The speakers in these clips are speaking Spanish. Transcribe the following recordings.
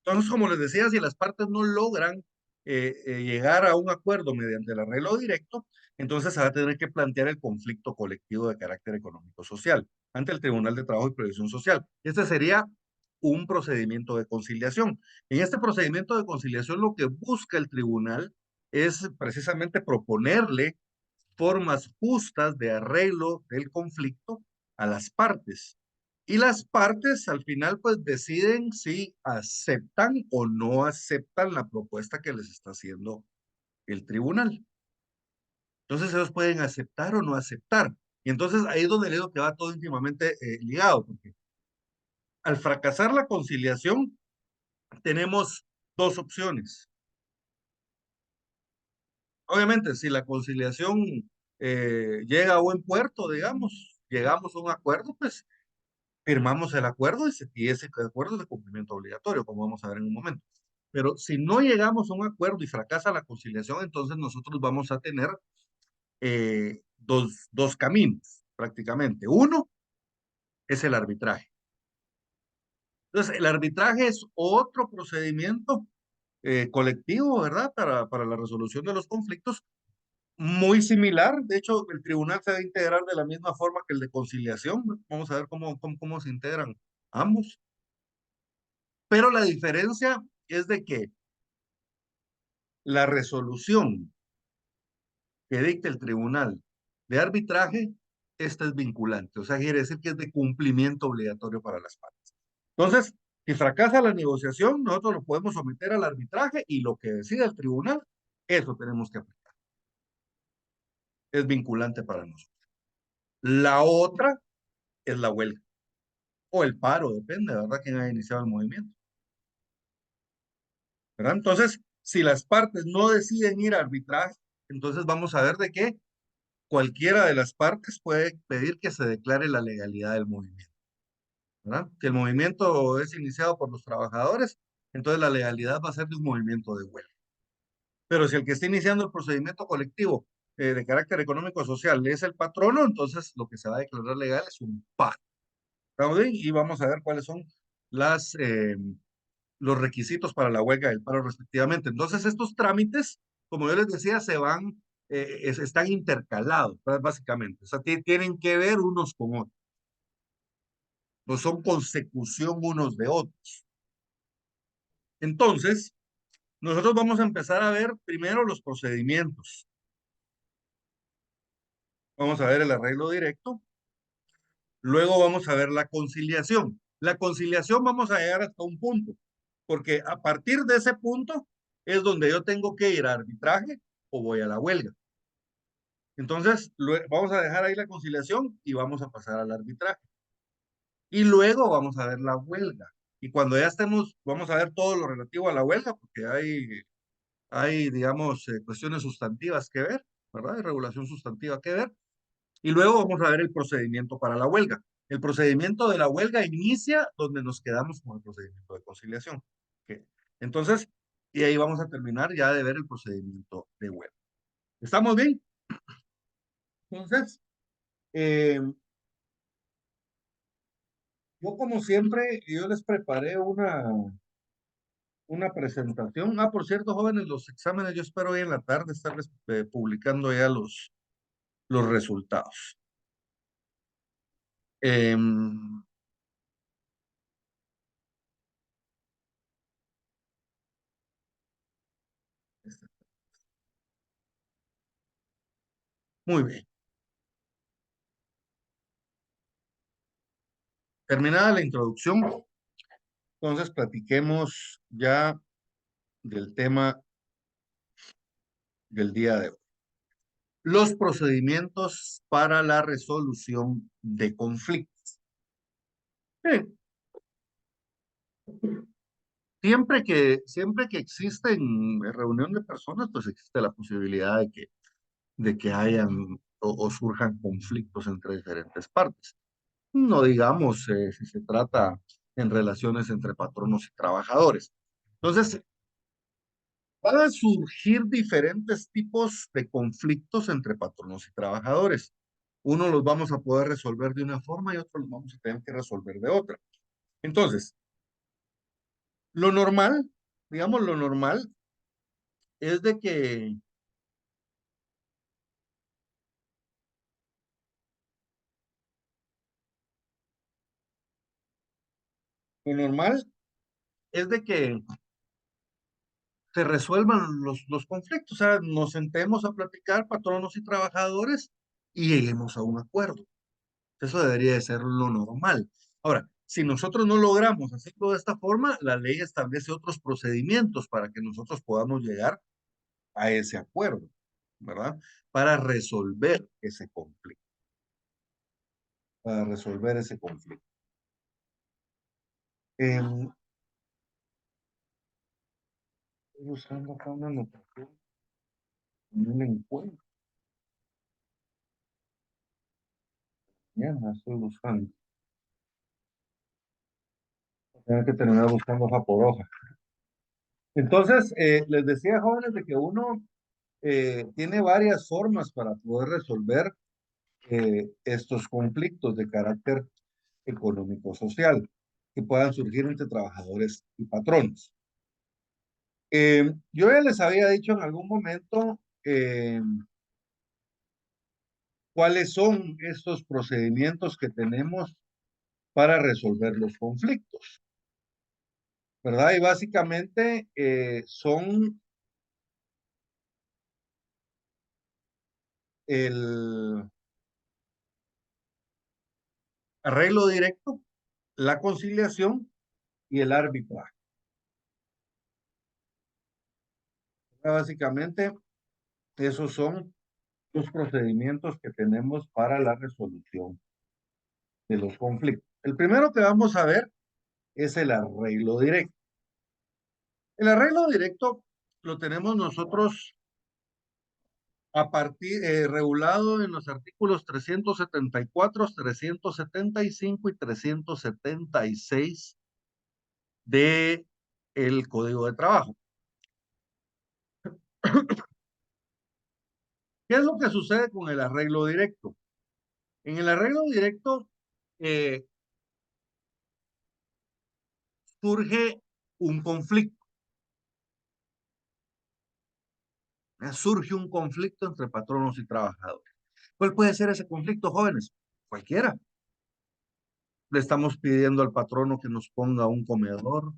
Entonces, como les decía, si las partes no logran llegar a un acuerdo mediante el arreglo directo, entonces se va a tener que plantear el conflicto colectivo de carácter económico-social ante el Tribunal de Trabajo y Previsión Social. Este sería un procedimiento de conciliación. En este procedimiento de conciliación, lo que busca el tribunal es precisamente proponerle formas justas de arreglo del conflicto a las partes. Y las partes al final pues deciden si aceptan o no aceptan la propuesta que les está haciendo el tribunal. Entonces ellos pueden aceptar o no aceptar. Y entonces ahí es donde le digo que va todo íntimamente ligado, porque al fracasar la conciliación tenemos dos opciones. Obviamente, si la conciliación llega a buen puerto, digamos, llegamos a un acuerdo, pues firmamos el acuerdo y ese acuerdo es de cumplimiento obligatorio, como vamos a ver en un momento. Pero si no llegamos a un acuerdo y fracasa la conciliación, entonces nosotros vamos a tener dos caminos prácticamente. Uno es el arbitraje. Entonces, el arbitraje es otro procedimiento colectivo, ¿verdad? Para la resolución de los conflictos, muy similar. De hecho, el tribunal se va a integrar de la misma forma que el de conciliación. Vamos a ver cómo se integran ambos. Pero la diferencia es de que la resolución que dicta el tribunal de arbitraje, esta es vinculante. O sea, quiere decir que es de cumplimiento obligatorio para las partes. Entonces, si fracasa la negociación, nosotros lo podemos someter al arbitraje y lo que decida el tribunal, eso tenemos que aplicar. Es vinculante para nosotros. La otra es la huelga o el paro, depende, ¿verdad? Quién haya iniciado el movimiento, ¿verdad? Entonces, si las partes no deciden ir a arbitraje, entonces vamos a ver de qué cualquiera de las partes puede pedir que se declare la legalidad del movimiento, ¿verdad? Que el movimiento es iniciado por los trabajadores, entonces la legalidad va a ser de un movimiento de huelga. Pero si el que está iniciando el procedimiento colectivo de carácter económico-social es el patrono, entonces lo que se va a declarar legal es un paro. ¿Estamos bien? Y vamos a ver cuáles son las, los requisitos para la huelga del paro respectivamente. Entonces, estos trámites, como yo les decía, están intercalados, básicamente. O sea, tienen que ver unos con otros. No son consecución unos de otros. Entonces, nosotros vamos a empezar a ver primero los procedimientos. Vamos a ver el arreglo directo. Luego vamos a ver la conciliación. La conciliación vamos a llegar hasta un punto, porque a partir de ese punto es donde yo tengo que ir a arbitraje o voy a la huelga. Entonces, vamos a dejar ahí la conciliación y vamos a pasar al arbitraje. Y luego vamos a ver la huelga. Y cuando ya estemos, vamos a ver todo lo relativo a la huelga, porque digamos, cuestiones sustantivas que ver, ¿verdad? Hay regulación sustantiva que ver. Y luego vamos a ver el procedimiento para la huelga. El procedimiento de la huelga inicia donde nos quedamos con el procedimiento de conciliación. ¿Okay? Entonces, y ahí vamos a terminar ya de ver el procedimiento de huelga. ¿Estamos bien? Entonces, eh, yo como siempre, yo les preparé una presentación. Ah, por cierto, jóvenes, los exámenes yo espero hoy en la tarde estarles publicando ya los resultados. Em, muy bien. Terminada la introducción, entonces platiquemos ya del tema del día de hoy. Los procedimientos para la resolución de conflictos. Bien, siempre que existen reunión de personas, pues existe la posibilidad de que hayan o surjan conflictos entre diferentes partes. No digamos si se trata en relaciones entre patronos y trabajadores. Entonces, van a surgir diferentes tipos de conflictos entre patronos y trabajadores. Uno los vamos a poder resolver de una forma y otros los vamos a tener que resolver de otra. Entonces, Lo normal, digamos, lo normal es de que, lo normal es de que se resuelvan los conflictos, o sea, nos sentemos a platicar, patronos y trabajadores, y lleguemos a un acuerdo. Eso debería de ser lo normal. Ahora, si nosotros no logramos hacerlo de esta forma, la ley establece otros procedimientos para que nosotros podamos llegar a ese acuerdo, ¿verdad? Para resolver ese conflicto, para resolver ese conflicto. Estoy buscando acá una anotación, no la encuentro. Ya la estoy buscando. Tengo que terminar buscando hoja por hoja. Entonces, les decía, jóvenes, de que uno tiene varias formas para poder resolver estos conflictos de carácter económico-social que puedan surgir entre trabajadores y patronos. Yo ya les había dicho en algún momento cuáles son estos procedimientos que tenemos para resolver los conflictos, ¿verdad? Y básicamente son el arreglo directo, la conciliación y el arbitraje. Básicamente, esos son los procedimientos que tenemos para la resolución de los conflictos. El primero que vamos a ver es el arreglo directo. El arreglo directo lo tenemos nosotros a partir, regulado en los artículos 374, 375 y 376 de el Código de Trabajo. ¿Qué es lo que sucede con el arreglo directo? En el arreglo directo eh, surge un conflicto. Surge un conflicto entre patronos y trabajadores. ¿Cuál puede ser ese conflicto, jóvenes? Cualquiera. Le estamos pidiendo al patrono que nos ponga un comedor,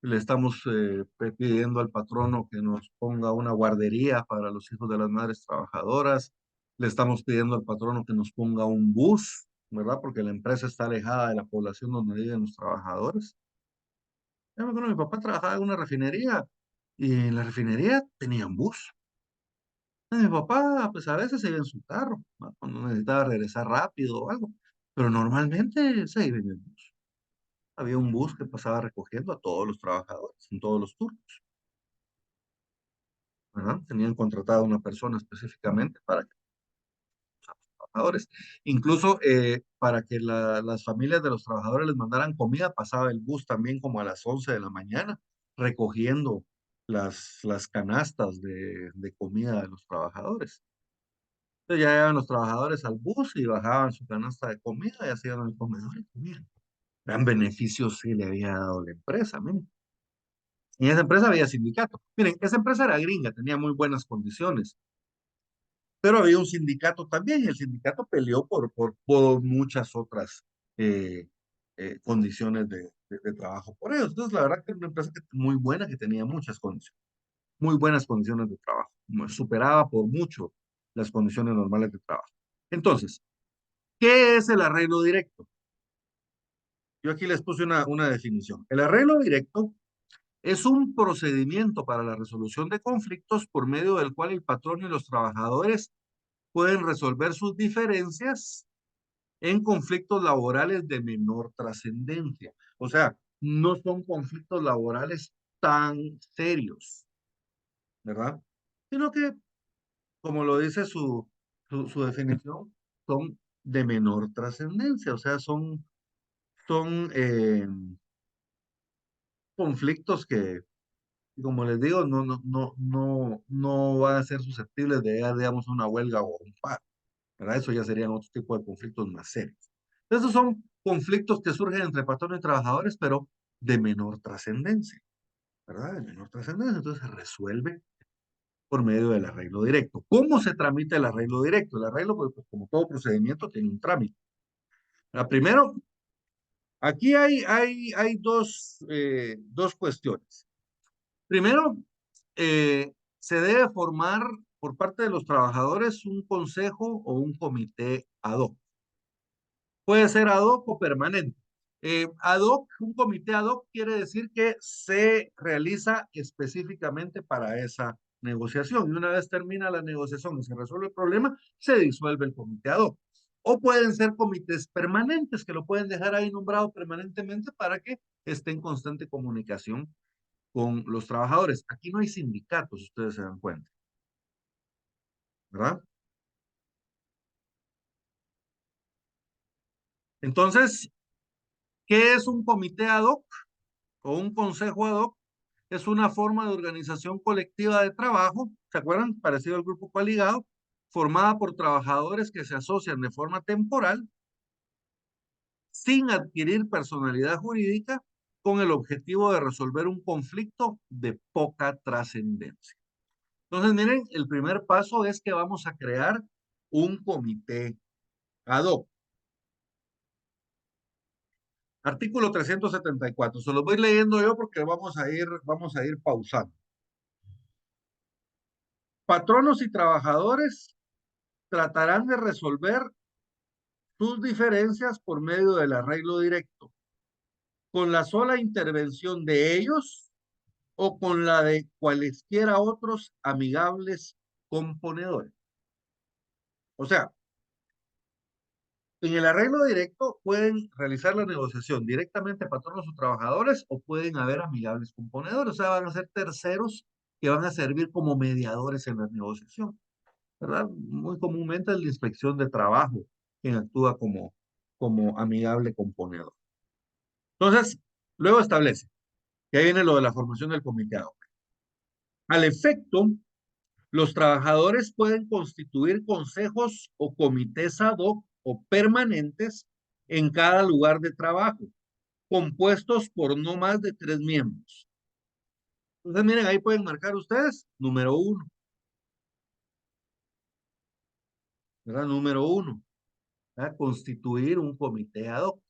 le estamos pidiendo al patrono que nos ponga una guardería para los hijos de las madres trabajadoras, le estamos pidiendo al patrono que nos ponga un bus, ¿verdad? Porque la empresa está alejada de la población donde viven los trabajadores. Yo me acuerdo, mi papá trabajaba en una refinería y en la refinería tenían bus. Mi papá, pues a veces se iba en su carro, ¿no? Cuando necesitaba regresar rápido o algo, pero normalmente se iba en el bus. Había un bus que pasaba recogiendo a todos los trabajadores en todos los turnos, ¿verdad? Tenían contratada una persona específicamente para que los trabajadores. Incluso para que las familias de los trabajadores les mandaran comida, pasaba el bus también como a las 11 de la mañana, recogiendo las canastas de comida de los trabajadores. Entonces ya llegaban los trabajadores al bus y bajaban su canasta de comida y hacían el comedor y comían. Gran beneficio sí le había dado la empresa, miren. En esa empresa había sindicato. Miren, esa empresa era gringa, tenía muy buenas condiciones, pero había un sindicato también y el sindicato peleó por muchas otras eh, condiciones de trabajo por ellos. Entonces, la verdad que era una empresa muy buena, que tenía muchas condiciones, muy buenas condiciones de trabajo, superaba por mucho las condiciones normales de trabajo. Entonces, ¿qué es el arreglo directo? Yo aquí les puse una definición. El arreglo directo es un procedimiento para la resolución de conflictos por medio del cual el patrón y los trabajadores pueden resolver sus diferencias en conflictos laborales de menor trascendencia. O sea, no son conflictos laborales tan serios, ¿verdad? Sino que, como lo dice su definición, son de menor trascendencia, o sea, son conflictos que, como les digo, no van a ser susceptibles de llegar, digamos, a una huelga o un paro, ¿verdad? Eso ya serían otro tipo de conflictos más serios. Esos son conflictos que surgen entre patrones y trabajadores, pero de menor trascendencia. ¿verdad? De menor trascendencia, entonces se resuelve por medio del arreglo directo. ¿Cómo se tramita el arreglo directo? El arreglo, pues, como todo procedimiento, tiene un trámite. Primero, aquí hay dos cuestiones. Primero, se debe formar por parte de los trabajadores un consejo o un comité ad hoc. Puede ser ad hoc o permanente. Ad hoc, un comité ad hoc quiere decir que se realiza específicamente para esa negociación. Y una vez termina la negociación y se resuelve el problema, se disuelve el comité ad hoc. O pueden ser comités permanentes que lo pueden dejar ahí nombrado permanentemente para que esté en constante comunicación con los trabajadores. Aquí no hay sindicatos, ustedes se dan cuenta, ¿verdad? Entonces, ¿qué es un comité ad hoc o un consejo ad hoc? Es una forma de organización colectiva de trabajo, ¿se acuerdan? Parecido al grupo coaligado, formada por trabajadores que se asocian de forma temporal sin adquirir personalidad jurídica con el objetivo de resolver un conflicto de poca trascendencia. Entonces, miren, el primer paso es que vamos a crear un comité ad hoc. Artículo 374. Se los voy leyendo yo porque vamos a ir pausando. Patronos y trabajadores tratarán de resolver sus diferencias por medio del arreglo directo, con la sola intervención de ellos o con la de cualesquiera otros amigables componedores. O sea, en el arreglo directo pueden realizar la negociación directamente patronos o trabajadores o pueden haber amigables componedores, o sea, van a ser terceros que van a servir como mediadores en la negociación, ¿verdad? Muy comúnmente es la inspección de trabajo quien actúa como amigable componedor. Entonces, luego establece que ahí viene lo de la formación del comité ad hoc. Al efecto, los trabajadores pueden constituir consejos o comités ad hoc o permanentes en cada lugar de trabajo, compuestos por no más de 3 miembros. Entonces, miren, ahí pueden marcar ustedes, número 1, ¿verdad? Número 1, ¿verdad? Constituir un comité ad hoc.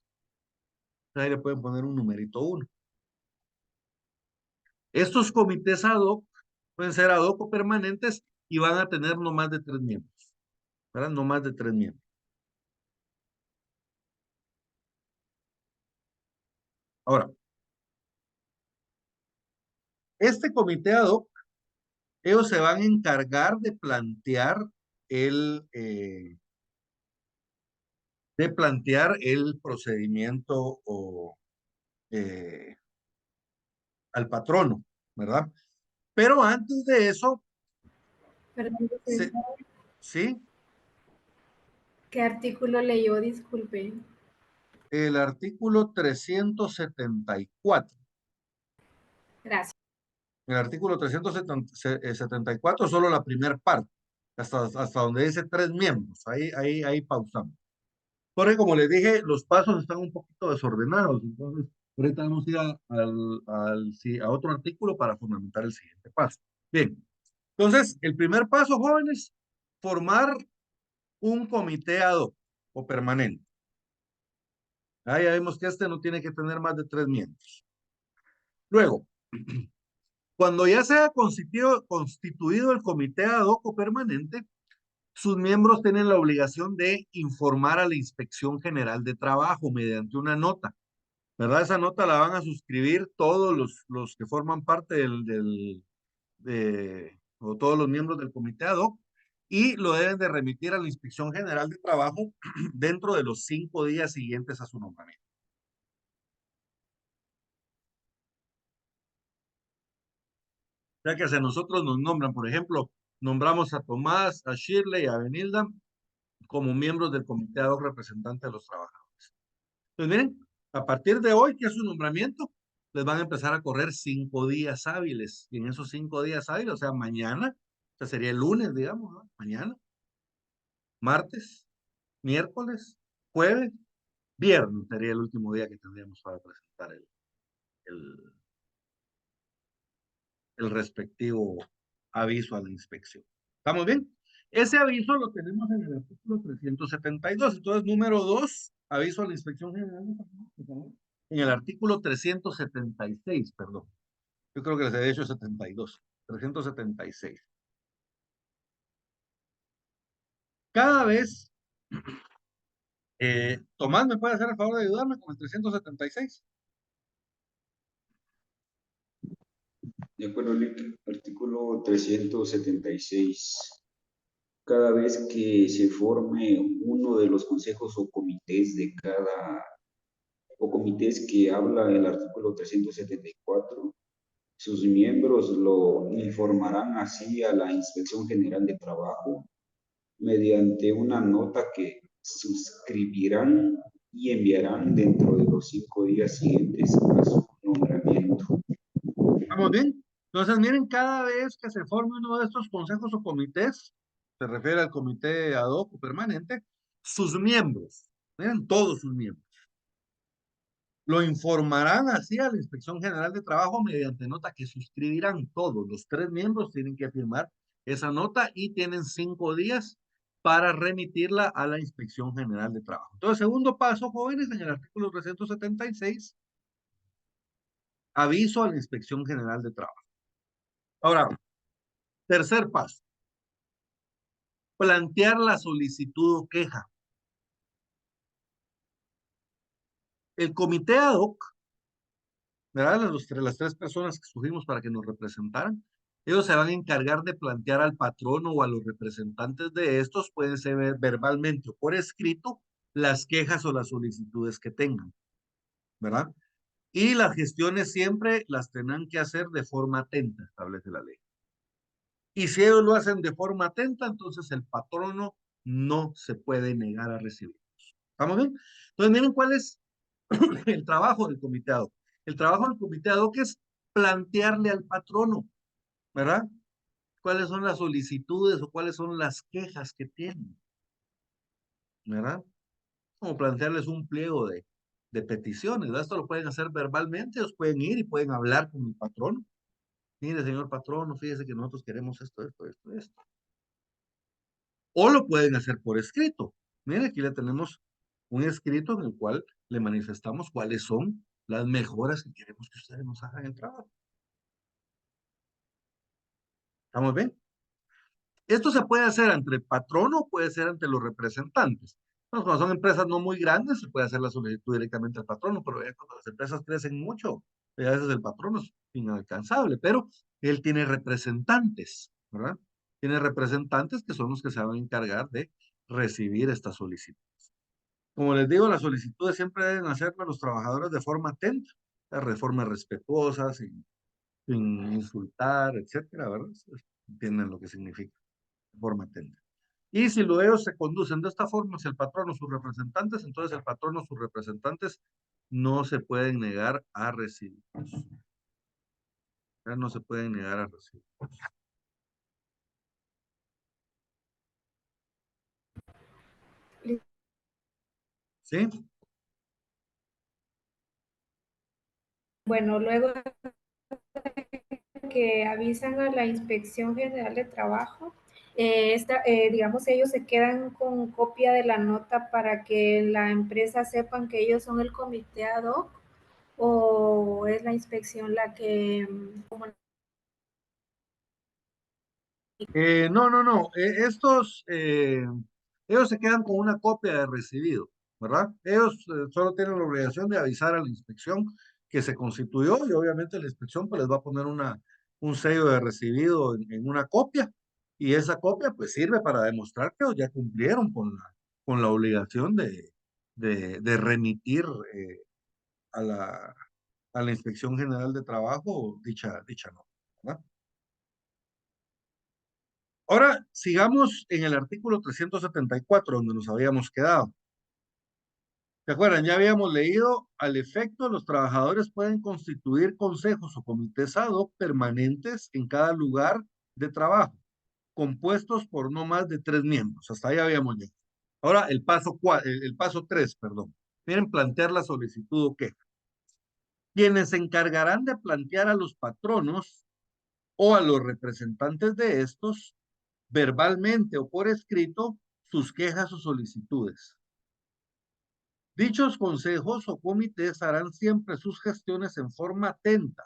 Ahí le pueden poner un numerito 1. Estos comités ad hoc pueden ser ad hoc o permanentes y van a tener no más de 3 miembros, ¿verdad? No más de 3 miembros. Ahora, este comité ad hoc, ellos se van a encargar el, eh, de plantear el procedimiento eh, al patrono, ¿verdad? Pero antes de eso, Perdón, ¿sí? ¿qué artículo leyó? Disculpe. El artículo 374. Gracias. El artículo 374, solo la primera parte, hasta donde dice 3 miembros. Ahí pausamos. Porque como les dije, los pasos están un poquito desordenados. Entonces, ahorita vamos a ir a otro artículo para fundamentar el siguiente paso. Bien, entonces, el primer paso, jóvenes, formar un comité ad hoc o permanente. Ya vemos que este no tiene que tener más de 3 miembros. Luego, cuando ya sea constituido el comité ad hoc o permanente, sus miembros tienen la obligación de informar a la Inspección General de Trabajo mediante una nota, ¿verdad? Esa nota la van a suscribir todos los que forman parte o todos los miembros del comité ad hoc y lo deben de remitir a la Inspección General de Trabajo dentro de los 5 días siguientes a su nombramiento. O sea que si a nosotros nos nombran, por ejemplo, nombramos a Tomás, a Shirley, a Benilda como miembros del comité ad hoc representante de los trabajadores. Pues miren, a partir de hoy, que es su nombramiento, les van a empezar a correr 5 días hábiles. Y en esos 5 días hábiles, o sea, mañana, o sea, sería el lunes, digamos, ¿no? Mañana, martes, miércoles, jueves, viernes sería el último día que tendríamos para presentar el el respectivo aviso a la inspección. ¿Estamos bien? Ese aviso lo tenemos en el artículo 372. Entonces, número 2, aviso a la inspección general de trabajo, en el artículo 376, perdón. Yo creo que les he hecho 72. 376. Cada vez, Tomás, ¿me puede hacer el favor de ayudarme con el 376? De acuerdo, artículo 376. Cada vez que se forme uno de los consejos o comités de o comités que habla el artículo 374, sus miembros lo informarán así a la Inspección General de Trabajo mediante una nota que suscribirán y enviarán dentro de los 5 días siguientes a su nombramiento. ¿Estamos bien? Entonces, miren, cada vez que se forme uno de estos consejos o comités, se refiere al comité ad hoc o permanente, sus miembros, miren, todos sus miembros, lo informarán así a la Inspección General de Trabajo mediante nota que suscribirán todos. Los 3 miembros tienen que firmar esa nota y tienen 5 días para remitirla a la Inspección General de Trabajo. Entonces, segundo paso, jóvenes, en el artículo 376, aviso a la Inspección General de Trabajo. Ahora, tercer paso, plantear la solicitud o queja. El comité ad hoc, ¿verdad? Las 3 personas que escogimos para que nos representaran, ellos se van a encargar de plantear al patrono o a los representantes de estos, pueden ser verbalmente o por escrito, las quejas o las solicitudes que tengan, ¿verdad? Y las gestiones siempre las tendrán que hacer de forma atenta, establece la ley. Y si ellos lo hacen de forma atenta, entonces el patrono no se puede negar a recibirlos. ¿Estamos bien? Entonces, miren cuál es el trabajo del comité ad hoc. El trabajo del comité ad hoc es plantearle al patrono, ¿verdad? ¿Cuáles son las solicitudes o cuáles son las quejas que tienen? ¿Verdad? Como plantearles un pliego de peticiones, ¿verdad? Esto lo pueden hacer verbalmente, ellos pueden ir y pueden hablar con el patrono. Mire, señor patrono, fíjese que nosotros queremos esto, esto, esto, esto. O lo pueden hacer por escrito. Mire, aquí le tenemos un escrito en el cual le manifestamos cuáles son las mejoras que queremos que ustedes nos hagan en el trabajo. ¿Estamos bien? Esto se puede hacer ante el patrono o puede ser ante los representantes. Bueno, cuando son empresas no muy grandes, se puede hacer la solicitud directamente al patrono, pero ya cuando las empresas crecen mucho, a veces el patrono es inalcanzable, pero él tiene representantes, ¿verdad? Tiene representantes que son los que se van a encargar de recibir esta solicitud. Como les digo, las solicitudes siempre deben hacerlo los trabajadores de forma atenta, de forma respetuosa, sin insultar, etcétera, ¿verdad? Entienden lo que significa, de forma atenta. Y si luego ellos se conducen de esta forma, si el patrón o sus representantes, entonces el patrón o sus representantes no se pueden negar a recibirlos. Ya no se pueden negar a recibirlos. ¿Sí? Bueno, luego que avisan a la Inspección General de Trabajo, digamos, ellos se quedan con copia de la nota para que la empresa sepan que ellos son el comité ad hoc, o es la inspección la que... No, no, no. Ellos se quedan con una copia de recibido, ¿verdad? Ellos solo tienen la obligación de avisar a la inspección que se constituyó y obviamente la inspección pues les va a poner un sello de recibido en una copia y esa copia pues sirve para demostrar que ellos ya cumplieron con la obligación de remitir a la Inspección General de Trabajo dicha nota, ¿verdad? Ahora, sigamos en el artículo 374, donde nos habíamos quedado. ¿Se acuerdan? Ya habíamos leído, al efecto, los trabajadores pueden constituir consejos o comités ad hoc permanentes en cada lugar de trabajo, compuestos por no más de 3 miembros. Hasta ahí habíamos llegado. Ahora, el paso 3, perdón. Miren, plantear la solicitud o queja. Quienes se encargarán de plantear a los patronos o a los representantes de estos, verbalmente o por escrito, sus quejas o solicitudes. Dichos consejos o comités harán siempre sus gestiones en forma atenta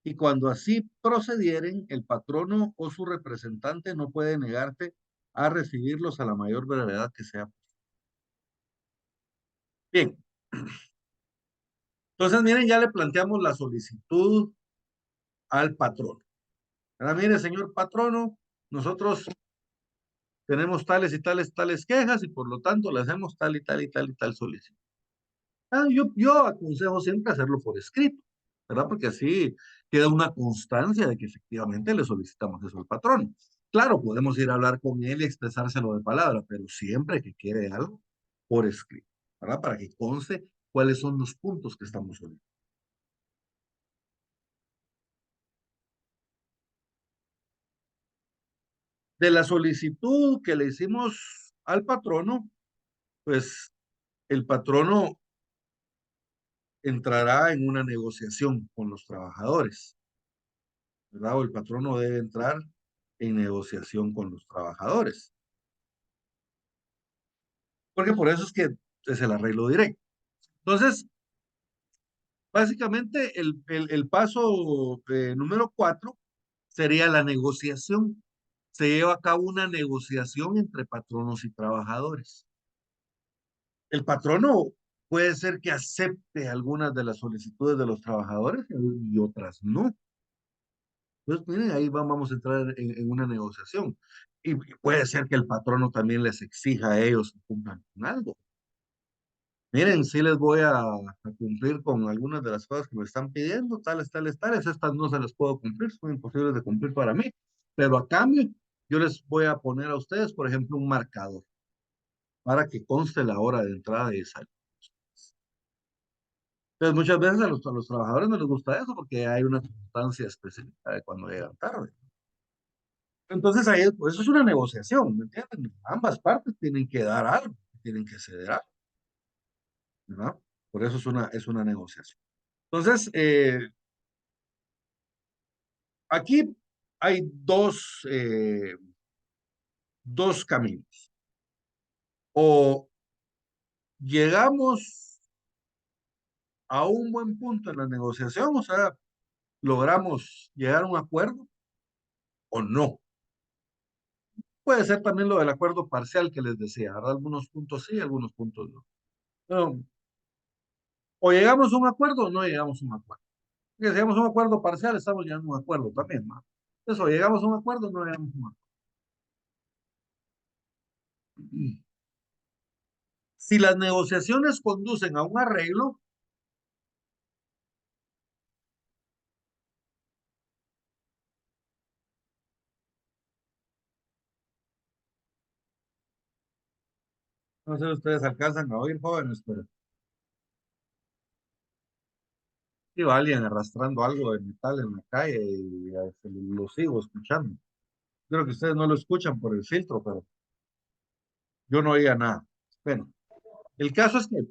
y cuando así procedieren, el patrono o su representante no puede negarse a recibirlos a la mayor brevedad que sea. Bien, entonces miren, ya le planteamos la solicitud al patrono. Ahora mire, señor patrono, nosotros tenemos tales y tales quejas y por lo tanto le hacemos tal y tal y tal y tal solicitud. Yo aconsejo siempre hacerlo por escrito, ¿verdad? Porque así queda una constancia de que efectivamente le solicitamos eso al patrón. Claro, podemos ir a hablar con él y expresárselo de palabra, pero siempre que quiere algo, por escrito, ¿verdad? Para que conste cuáles son los puntos que estamos solicitando. De la solicitud que le hicimos al patrono, pues el patrono entrará en una negociación con los trabajadores, ¿verdad? O el patrono debe entrar en negociación con los trabajadores. Porque por eso es que es el arreglo directo. Entonces, básicamente el paso número 4 sería la negociación. Se lleva a cabo una negociación entre patronos y trabajadores. El patrono puede ser que acepte algunas de las solicitudes de los trabajadores y otras no. Entonces, miren, ahí vamos a entrar en una negociación. Y puede ser que el patrono también les exija a ellos que cumplan con algo. Miren, sí les voy a cumplir con algunas de las cosas que me están pidiendo, tales, tales, tales. Estas no se las puedo cumplir, son imposibles de cumplir para mí. Pero a cambio, yo les voy a poner a ustedes, por ejemplo, un marcador para que conste la hora de entrada y de salida. Entonces, muchas veces a los trabajadores no les gusta eso porque hay una constancia específica de cuando llegan tarde. Entonces, ahí, pues, eso es una negociación, ¿me entienden? Ambas partes tienen que dar algo, tienen que ceder algo, ¿verdad? Por eso es una negociación. Entonces, aquí hay dos caminos. O llegamos a un buen punto en la negociación, o sea, logramos llegar a un acuerdo o no. Puede ser también lo del acuerdo parcial que les decía, ¿verdad? Algunos puntos sí, algunos puntos no. Pero, o llegamos a un acuerdo o no llegamos a un acuerdo. Porque si llegamos a un acuerdo parcial, estamos llegando a un acuerdo también, ¿no? Eso, llegamos a un acuerdo o no llegamos a un acuerdo. Si las negociaciones conducen a un arreglo, no sé si ustedes alcanzan a oír, jóvenes, pero si va alguien arrastrando algo de metal en la calle y lo sigo escuchando. Creo que ustedes no lo escuchan por el filtro, pero yo no oía nada. Bueno, el caso es que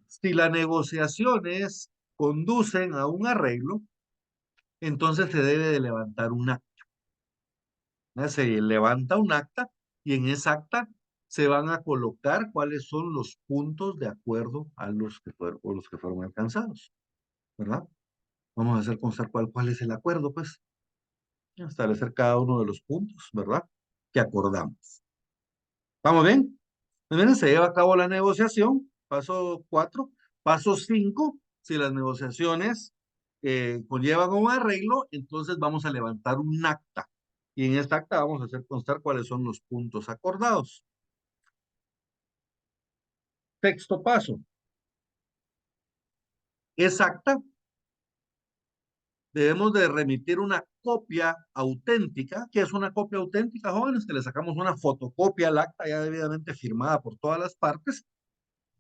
si las negociaciones conducen a un arreglo, entonces se debe de levantar un acta. ¿No? Se levanta un acta y en esa acta se van a colocar cuáles son los puntos de acuerdo a los que fueron alcanzados, ¿verdad? Vamos a hacer constar cuál es el acuerdo, pues, establecer cada uno de los puntos, ¿verdad? Que acordamos. ¿Vamos bien? Pues miren, se lleva a cabo la negociación, paso 4. Paso 5, si las negociaciones conllevan un arreglo, entonces vamos a levantar un acta. Y en esta acta vamos a hacer constar cuáles son los puntos acordados. Texto paso. Esa acta debemos de remitir una copia auténtica. ¿Qué es una copia auténtica, jóvenes? Que le sacamos una fotocopia al acta ya debidamente firmada por todas las partes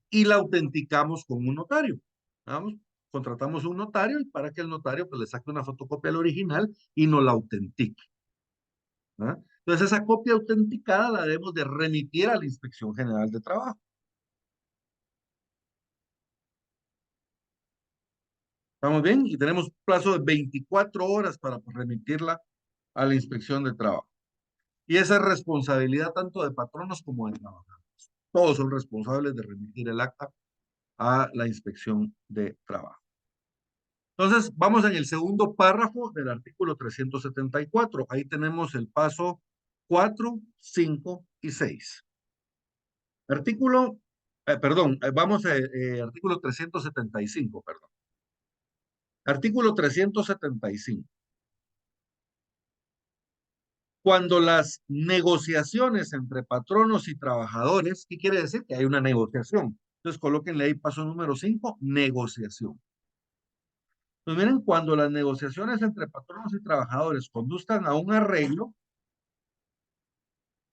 y la autenticamos con un notario. Vamos, contratamos un notario y para que el notario pues, le saque una fotocopia al original y nos la autentique. ¿Ah? Entonces esa copia autenticada la debemos de remitir a la Inspección General de Trabajo. ¿Estamos bien? Y tenemos plazo de 24 horas para remitirla a la inspección de trabajo. Y esa es responsabilidad tanto de patronos como de trabajadores. Todos son responsables de remitir el acta a la inspección de trabajo. Entonces, vamos en el segundo párrafo del artículo 374. Ahí tenemos el paso 4, 5 y 6. Artículo, perdón, vamos a artículo 375, perdón. Artículo 375. Cuando las negociaciones entre patronos y trabajadores, ¿qué quiere decir? Que hay una negociación. Entonces, colóquenle ahí paso número 5, negociación. Pues miren, cuando las negociaciones entre patronos y trabajadores conduzcan a un arreglo,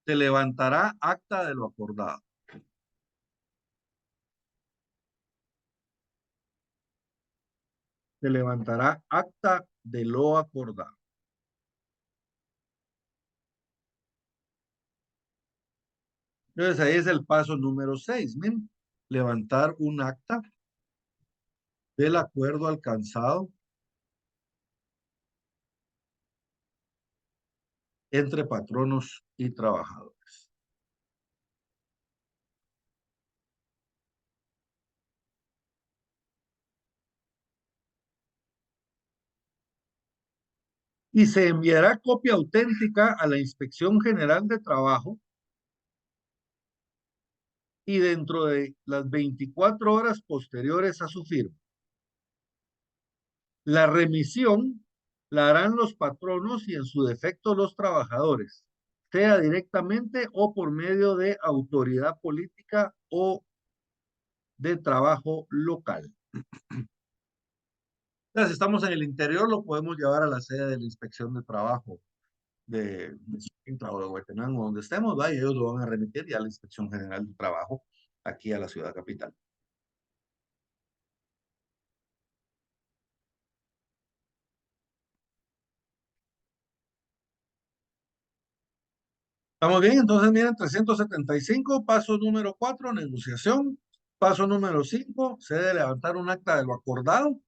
se levantará acta de lo acordado. Se levantará acta de lo acordado. Entonces ahí es el paso número 6. Miren, levantar un acta del acuerdo alcanzado entre patronos y trabajadores. Y se enviará copia auténtica a la Inspección General de Trabajo y dentro de las 24 horas posteriores a su firma. La remisión la harán los patronos y en su defecto los trabajadores, sea directamente o por medio de autoridad política o de trabajo local. Entonces, si estamos en el interior, lo podemos llevar a la sede de la inspección de trabajo de Surinam o de Huetenango, donde estemos, ¿va? Y ellos lo van a remitir ya a la Inspección General de Trabajo aquí a la ciudad capital. ¿Estamos bien? Entonces, miren, 375, paso número 4, negociación. Paso número 5, se debe levantar un acta de lo acordado.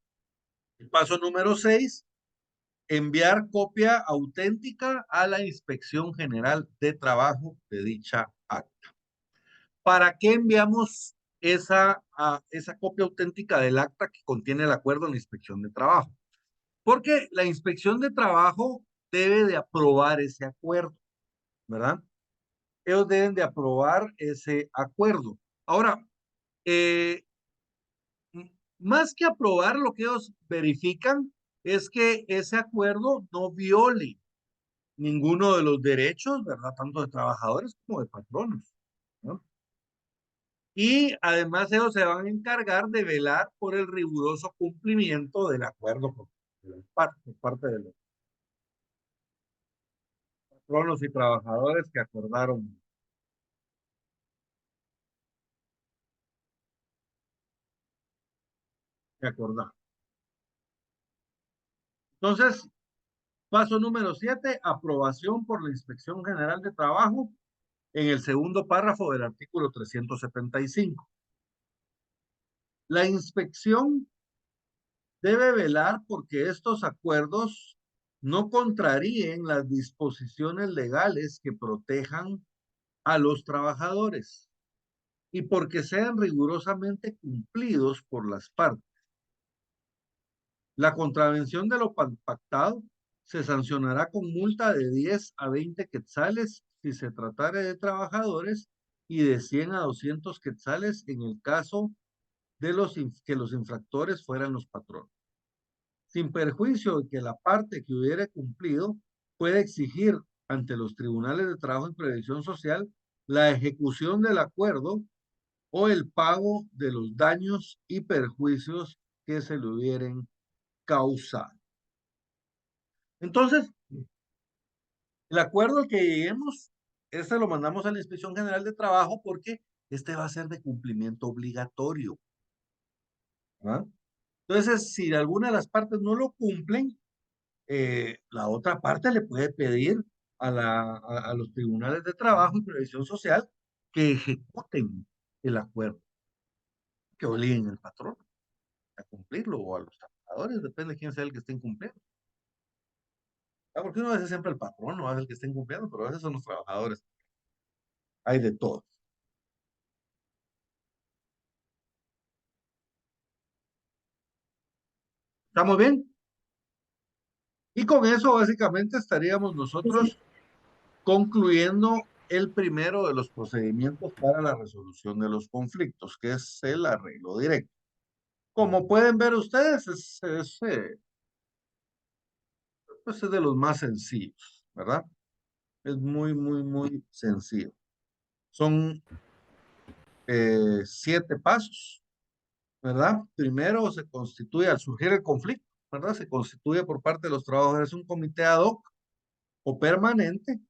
Paso número 6, enviar copia auténtica a la Inspección General de Trabajo de dicha acta. ¿Para qué enviamos esa copia auténtica del acta que contiene el acuerdo en la Inspección de Trabajo? Porque la Inspección de Trabajo debe de aprobar ese acuerdo, ¿verdad? Ellos deben de aprobar ese acuerdo. Ahora, eh, más que aprobar, lo que ellos verifican es que ese acuerdo no viole ninguno de los derechos, ¿verdad? Tanto de trabajadores como de patronos, ¿no? Y además ellos se van a encargar de velar por el riguroso cumplimiento del acuerdo por parte de los patronos y trabajadores que acordaron, que acordaron. Entonces, paso número 7, aprobación por la Inspección General de Trabajo en el segundo párrafo del artículo 375. La inspección debe velar porque estos acuerdos no contraríen las disposiciones legales que protejan a los trabajadores y porque sean rigurosamente cumplidos por las partes. La contravención de lo pactado se sancionará con multa de 10 a 20 quetzales si se tratare de trabajadores y de 100 a 200 quetzales en el caso de que los infractores fueran los patronos. Sin perjuicio de que la parte que hubiere cumplido puede exigir ante los tribunales de trabajo y previsión social la ejecución del acuerdo o el pago de los daños y perjuicios que se le hubieren causado. Entonces, el acuerdo al que lleguemos, este lo mandamos a la Inspección General de Trabajo porque este va a ser de cumplimiento obligatorio, ¿verdad? Entonces, si alguna de las partes no lo cumplen, la otra parte le puede pedir a los tribunales de trabajo y previsión social que ejecuten el acuerdo, que obliguen al patrón a cumplirlo o a los trabajadores. trabajadores, depende de quién sea el que esté incumpliendo. Porque uno a veces siempre el patrón no es el que esté incumpliendo, pero a veces son los trabajadores. Hay de todo. ¿Estamos bien? Y con eso básicamente estaríamos Sí, sí. nosotros concluyendo el primero de los procedimientos para la resolución de los conflictos, que es el arreglo directo. Como pueden ver ustedes, pues es de los más sencillos, ¿verdad? Es muy, muy, muy sencillo. Son 7 pasos, ¿verdad? Primero se constituye, al surgir el conflicto, ¿verdad? Se constituye por parte de los trabajadores un comité ad hoc o permanente,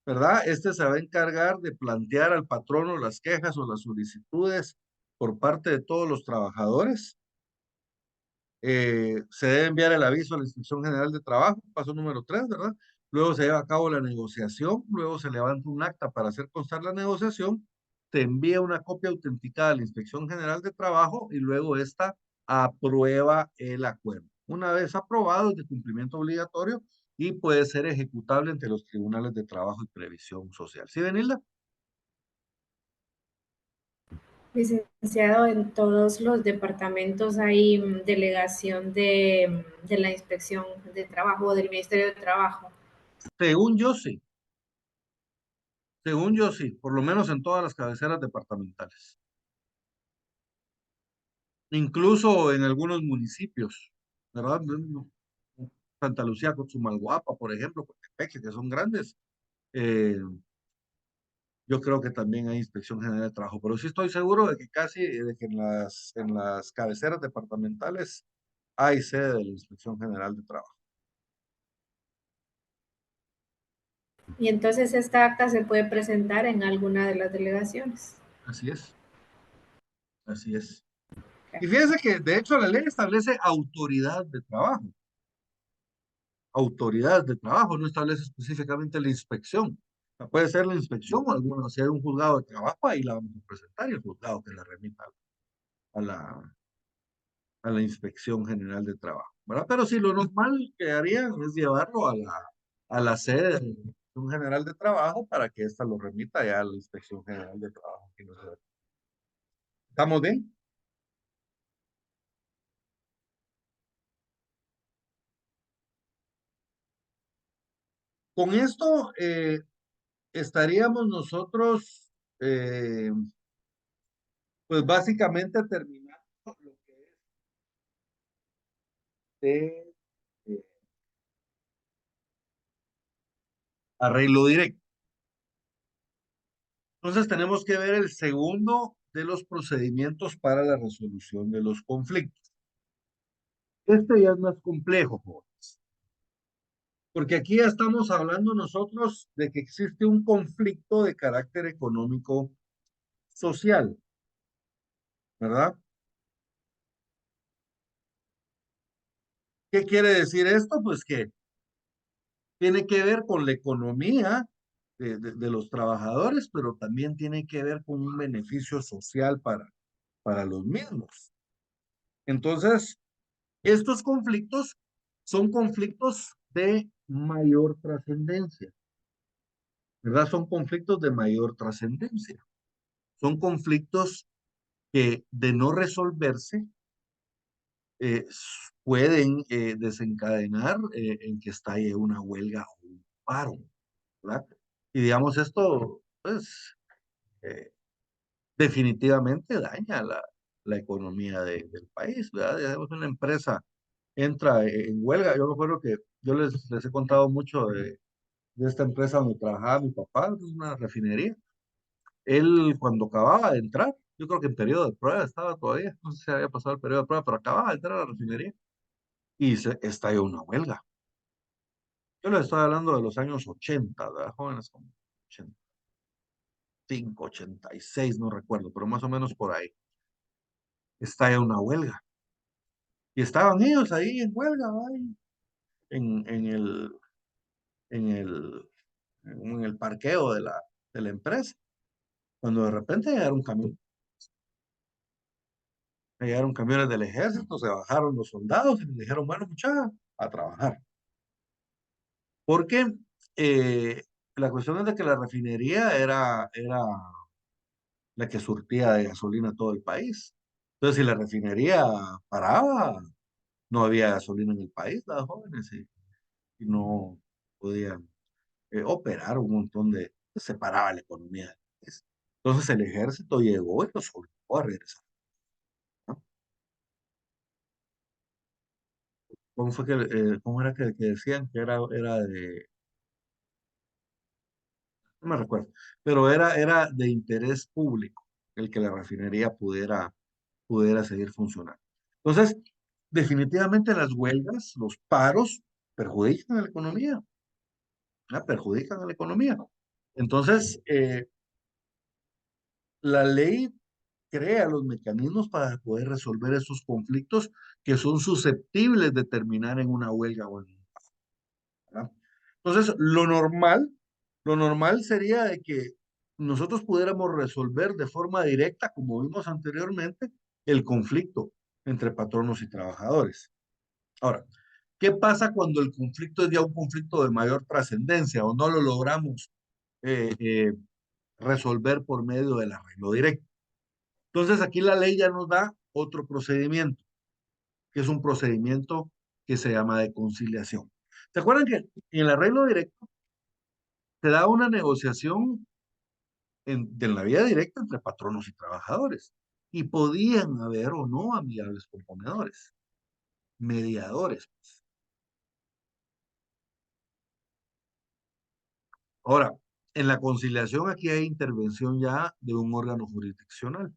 ¿verdad? Este se va a encargar de plantear al patrono las quejas o las solicitudes por parte de todos los trabajadores. Se debe enviar el aviso a la Inspección General de Trabajo, paso número 3, ¿verdad? Luego se lleva a cabo la negociación, luego se levanta un acta para hacer constar la negociación, te envía una copia autenticada a la Inspección General de Trabajo y luego esta aprueba el acuerdo. Una vez aprobado es de cumplimiento obligatorio y puede ser ejecutable ante los tribunales de trabajo y previsión social. ¿Sí, Benilda? Licenciado, en todos los departamentos hay delegación de la Inspección de Trabajo o del Ministerio de Trabajo. Según yo sí, según yo sí, por lo menos en todas las cabeceras departamentales. Incluso en algunos municipios, ¿verdad? Santa Lucía, Cochumalguapa, por ejemplo, Cotepeque, que son grandes. eh, yo creo que también hay Inspección General de Trabajo, pero sí estoy seguro de que de que en las cabeceras departamentales hay sede de la Inspección General de Trabajo. Y entonces esta acta se puede presentar en alguna de las delegaciones. Así es, así es. Y fíjense que de hecho la ley establece autoridad de trabajo, no establece específicamente la inspección. O sea, puede ser la inspección o alguna, si hay un juzgado de trabajo, ahí la vamos a presentar y el juzgado que la remita a la Inspección General de Trabajo, ¿verdad? Pero sí, lo normal que harían es llevarlo a la sede de la Inspección General de Trabajo para que ésta lo remita ya a la Inspección General de Trabajo. ¿Estamos bien? Con esto estaríamos nosotros, pues básicamente terminando lo que es de eh, arreglo directo. Entonces tenemos que ver el segundo de los procedimientos para la resolución de los conflictos. Este ya es más complejo, jóvenes, porque aquí ya estamos hablando nosotros de que existe un conflicto de carácter económico social, ¿verdad? ¿Qué quiere decir esto? Pues que tiene que ver con la economía de los trabajadores, pero también tiene que ver con un beneficio social para los mismos. Entonces, estos conflictos son conflictos de mayor trascendencia, ¿verdad? Son conflictos de mayor trascendencia. Son conflictos que de no resolverse eh, pueden desencadenar en que estalle una huelga o un paro, ¿verdad? Y digamos esto, pues, eh, definitivamente daña la economía del país, ¿verdad? Digamos, una empresa entra en huelga. Yo me acuerdo que yo les he contado mucho de esta empresa donde trabajaba mi papá, es una refinería. Él cuando acababa de entrar, yo creo que en periodo de prueba estaba todavía, no sé si había pasado el periodo de prueba, pero acababa de entrar a la refinería y se estalló una huelga. Yo les estoy hablando de los años 80, ¿verdad? Jóvenes como 85, 86, no recuerdo, pero más o menos por ahí. Estalla una huelga. Y estaban ellos ahí en huelga, ¿verdad? En, en el, en el, en el parqueo de la empresa, cuando de repente era un camión. Llegaron camiones del ejército, se bajaron los soldados y les dijeron, bueno, muchachos, a trabajar. Porque eh, la cuestión es de que la refinería era la que surtía de gasolina a todo el país. Entonces, si la refinería paraba, no había gasolina en el país, las jóvenes, y no podían operar un montón se paraba la economía del país. Entonces, el ejército llegó y los obligó a regresar, ¿no? ¿Cómo fue cómo era que decían que era no me recuerdo, pero era de interés público el que la refinería pudiera seguir funcionando. Entonces, definitivamente las huelgas, los paros, perjudican a la economía, ¿ah? Perjudican a la economía. Entonces, la ley crea los mecanismos para poder resolver esos conflictos que son susceptibles de terminar en una huelga o en un paro, ¿verdad? Entonces, lo normal sería de que nosotros pudiéramos resolver de forma directa, como vimos anteriormente, el conflicto entre patronos y trabajadores. Ahora, ¿qué pasa cuando el conflicto es ya un conflicto de mayor trascendencia o no lo logramos eh, eh, resolver por medio del arreglo directo? Entonces, aquí la ley ya nos da otro procedimiento, que es un procedimiento que se llama de conciliación. ¿Se acuerdan que en el arreglo directo se da una negociación de la vía directa entre patronos y trabajadores? Y podían haber o no amigables componedores, mediadores, pues. Ahora, en la conciliación aquí hay intervención ya de un órgano jurisdiccional,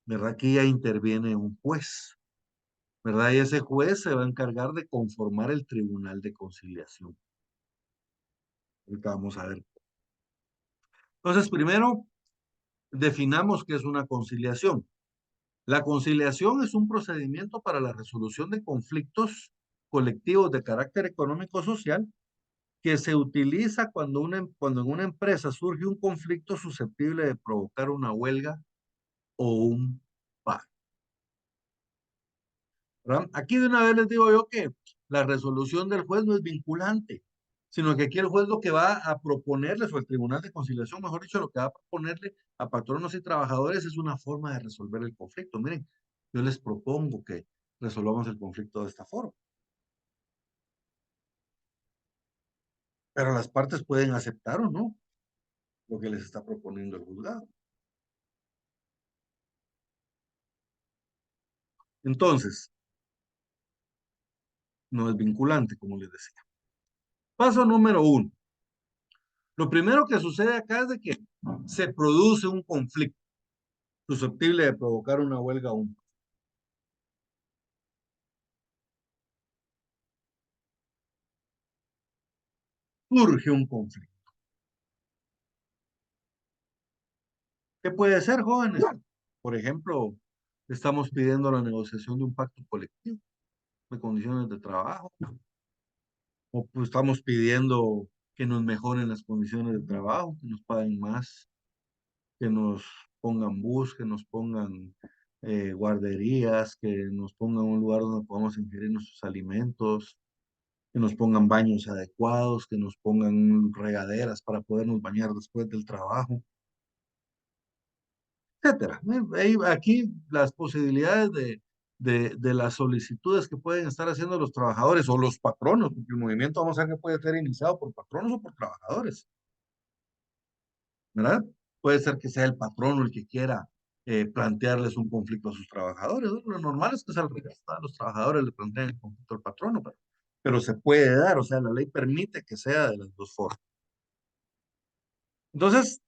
¿verdad? Aquí ya interviene un juez, ¿verdad? Y ese juez se va a encargar de conformar el tribunal de conciliación. Ahorita vamos a ver. Entonces, primero, definamos qué es una conciliación. La conciliación es un procedimiento para la resolución de conflictos colectivos de carácter económico-social que se utiliza cuando en una empresa surge un conflicto susceptible de provocar una huelga o un paro, ¿verdad? Aquí de una vez les digo yo que la resolución del juez no es vinculante, sino que aquí el juez lo que va a proponerles, o el Tribunal de Conciliación, mejor dicho, lo que va a proponerle a patronos y trabajadores es una forma de resolver el conflicto. Miren, yo les propongo que resolvamos el conflicto de esta forma, pero las partes pueden aceptar o no lo que les está proponiendo el juzgado. Entonces, no es vinculante, como les decía. Paso número 1. Lo primero que sucede acá es de que se produce un conflicto susceptible de provocar una huelga o un... Surge un conflicto. ¿Qué puede ser, jóvenes? Por ejemplo, estamos pidiendo la negociación de un pacto colectivo de condiciones de trabajo, o pues estamos pidiendo que nos mejoren las condiciones de trabajo, que nos paguen más, que nos pongan bus, que nos pongan guarderías, que nos pongan un lugar donde podamos ingerir nuestros alimentos, que nos pongan baños adecuados, que nos pongan regaderas para podernos bañar después del trabajo, etcétera. Aquí las posibilidades de las solicitudes que pueden estar haciendo los trabajadores o los patronos, porque el movimiento vamos a ver que puede ser iniciado por patronos o por trabajadores, ¿verdad? Puede ser que sea el patrono el que quiera plantearles un conflicto a sus trabajadores, ¿no? Lo normal es que sea al revés, ¿verdad? Los trabajadores le planteen el conflicto al patrono, pero se puede dar, o sea, la ley permite que sea de las dos formas. Entonces,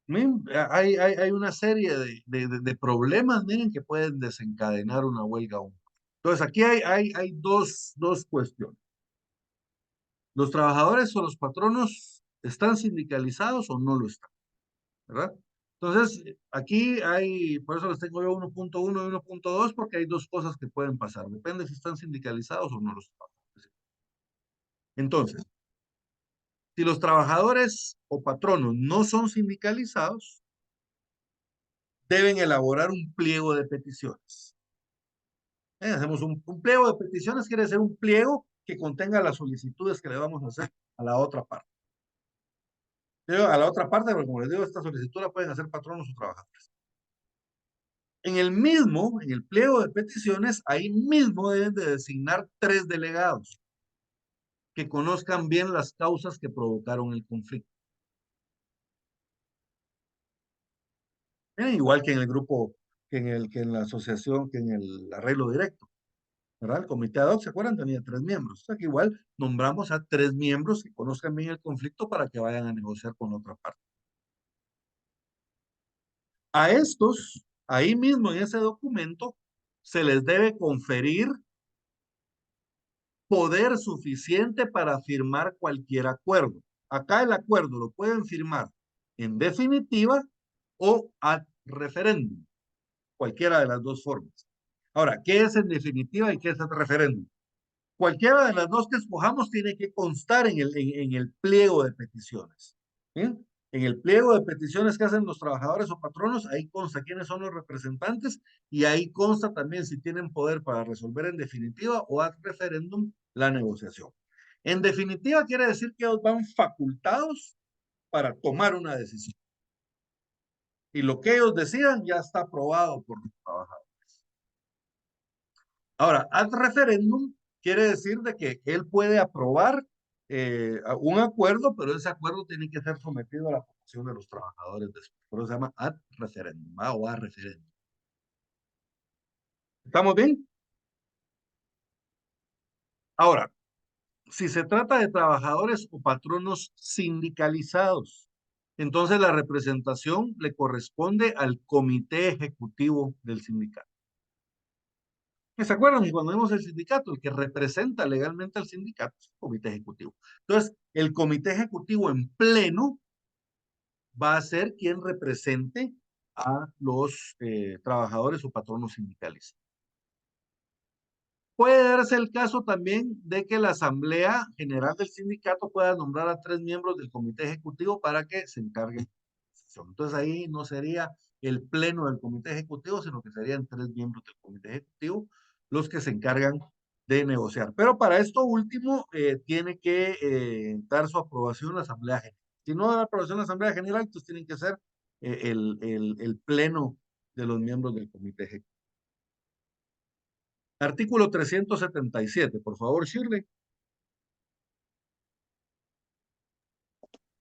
miren, hay una serie de problemas, miren, que pueden desencadenar una huelga. Entonces, aquí hay dos cuestiones. ¿Los trabajadores o los patronos están sindicalizados o no lo están? ¿Verdad? Entonces, aquí por eso les tengo yo 1.1 y 1.2, porque hay dos cosas que pueden pasar. Depende si están sindicalizados o no los trabajadores. Entonces, si los trabajadores o patronos no son sindicalizados, deben elaborar un pliego de peticiones. Hacemos un pliego de peticiones, quiere decir un pliego que contenga las solicitudes que le vamos a hacer a la otra parte. A la otra parte, porque como les digo, esta solicitud la pueden hacer patronos o trabajadores. En el pliego de peticiones, ahí mismo deben de designar 3 delegados que conozcan bien las causas que provocaron el conflicto. Igual que en el grupo, que en la asociación, que en el arreglo directo, ¿verdad? El comité ad hoc, ¿se acuerdan? Tenía 3 miembros. O sea que igual nombramos a 3 miembros que conozcan bien el conflicto para que vayan a negociar con la otra parte. A estos, ahí mismo en ese documento, se les debe conferir poder suficiente para firmar cualquier acuerdo. Acá el acuerdo lo pueden firmar en definitiva o ad referéndum, cualquiera de las dos formas. Ahora, ¿qué es en definitiva y qué es ad referéndum? Cualquiera de las dos que escojamos tiene que constar en el pliego de peticiones. ¿Bien? En el pliego de peticiones que hacen los trabajadores o patronos, ahí consta quiénes son los representantes y ahí consta también si tienen poder para resolver en definitiva o ad referéndum la negociación. En definitiva quiere decir que ellos van facultados para tomar una decisión. Y lo que ellos decidan ya está aprobado por los trabajadores. Ahora, ad referéndum quiere decir de que él puede aprobar un acuerdo, pero ese acuerdo tiene que ser sometido a la votación de los trabajadores después. Por eso se llama ad referéndum, o a referéndum. ¿Estamos bien? Ahora, si se trata de trabajadores o patronos sindicalizados, entonces la representación le corresponde al comité ejecutivo del sindicato. ¿Se acuerdan? Y cuando vemos el sindicato, el que representa legalmente al sindicato es el comité ejecutivo. Entonces, el comité ejecutivo en pleno va a ser quien represente a los trabajadores o patronos sindicales. Puede darse el caso también de que la Asamblea General del Sindicato pueda nombrar a 3 miembros del comité ejecutivo para que se encarguen. Entonces ahí no sería el pleno del comité ejecutivo, sino que serían 3 miembros del comité ejecutivo los que se encargan de negociar. Pero para esto último tiene que dar su aprobación la Asamblea General. Si no da aprobación la Asamblea General, entonces tienen que ser el pleno de los miembros del comité ejecutivo. Artículo 377, por favor, Shirley.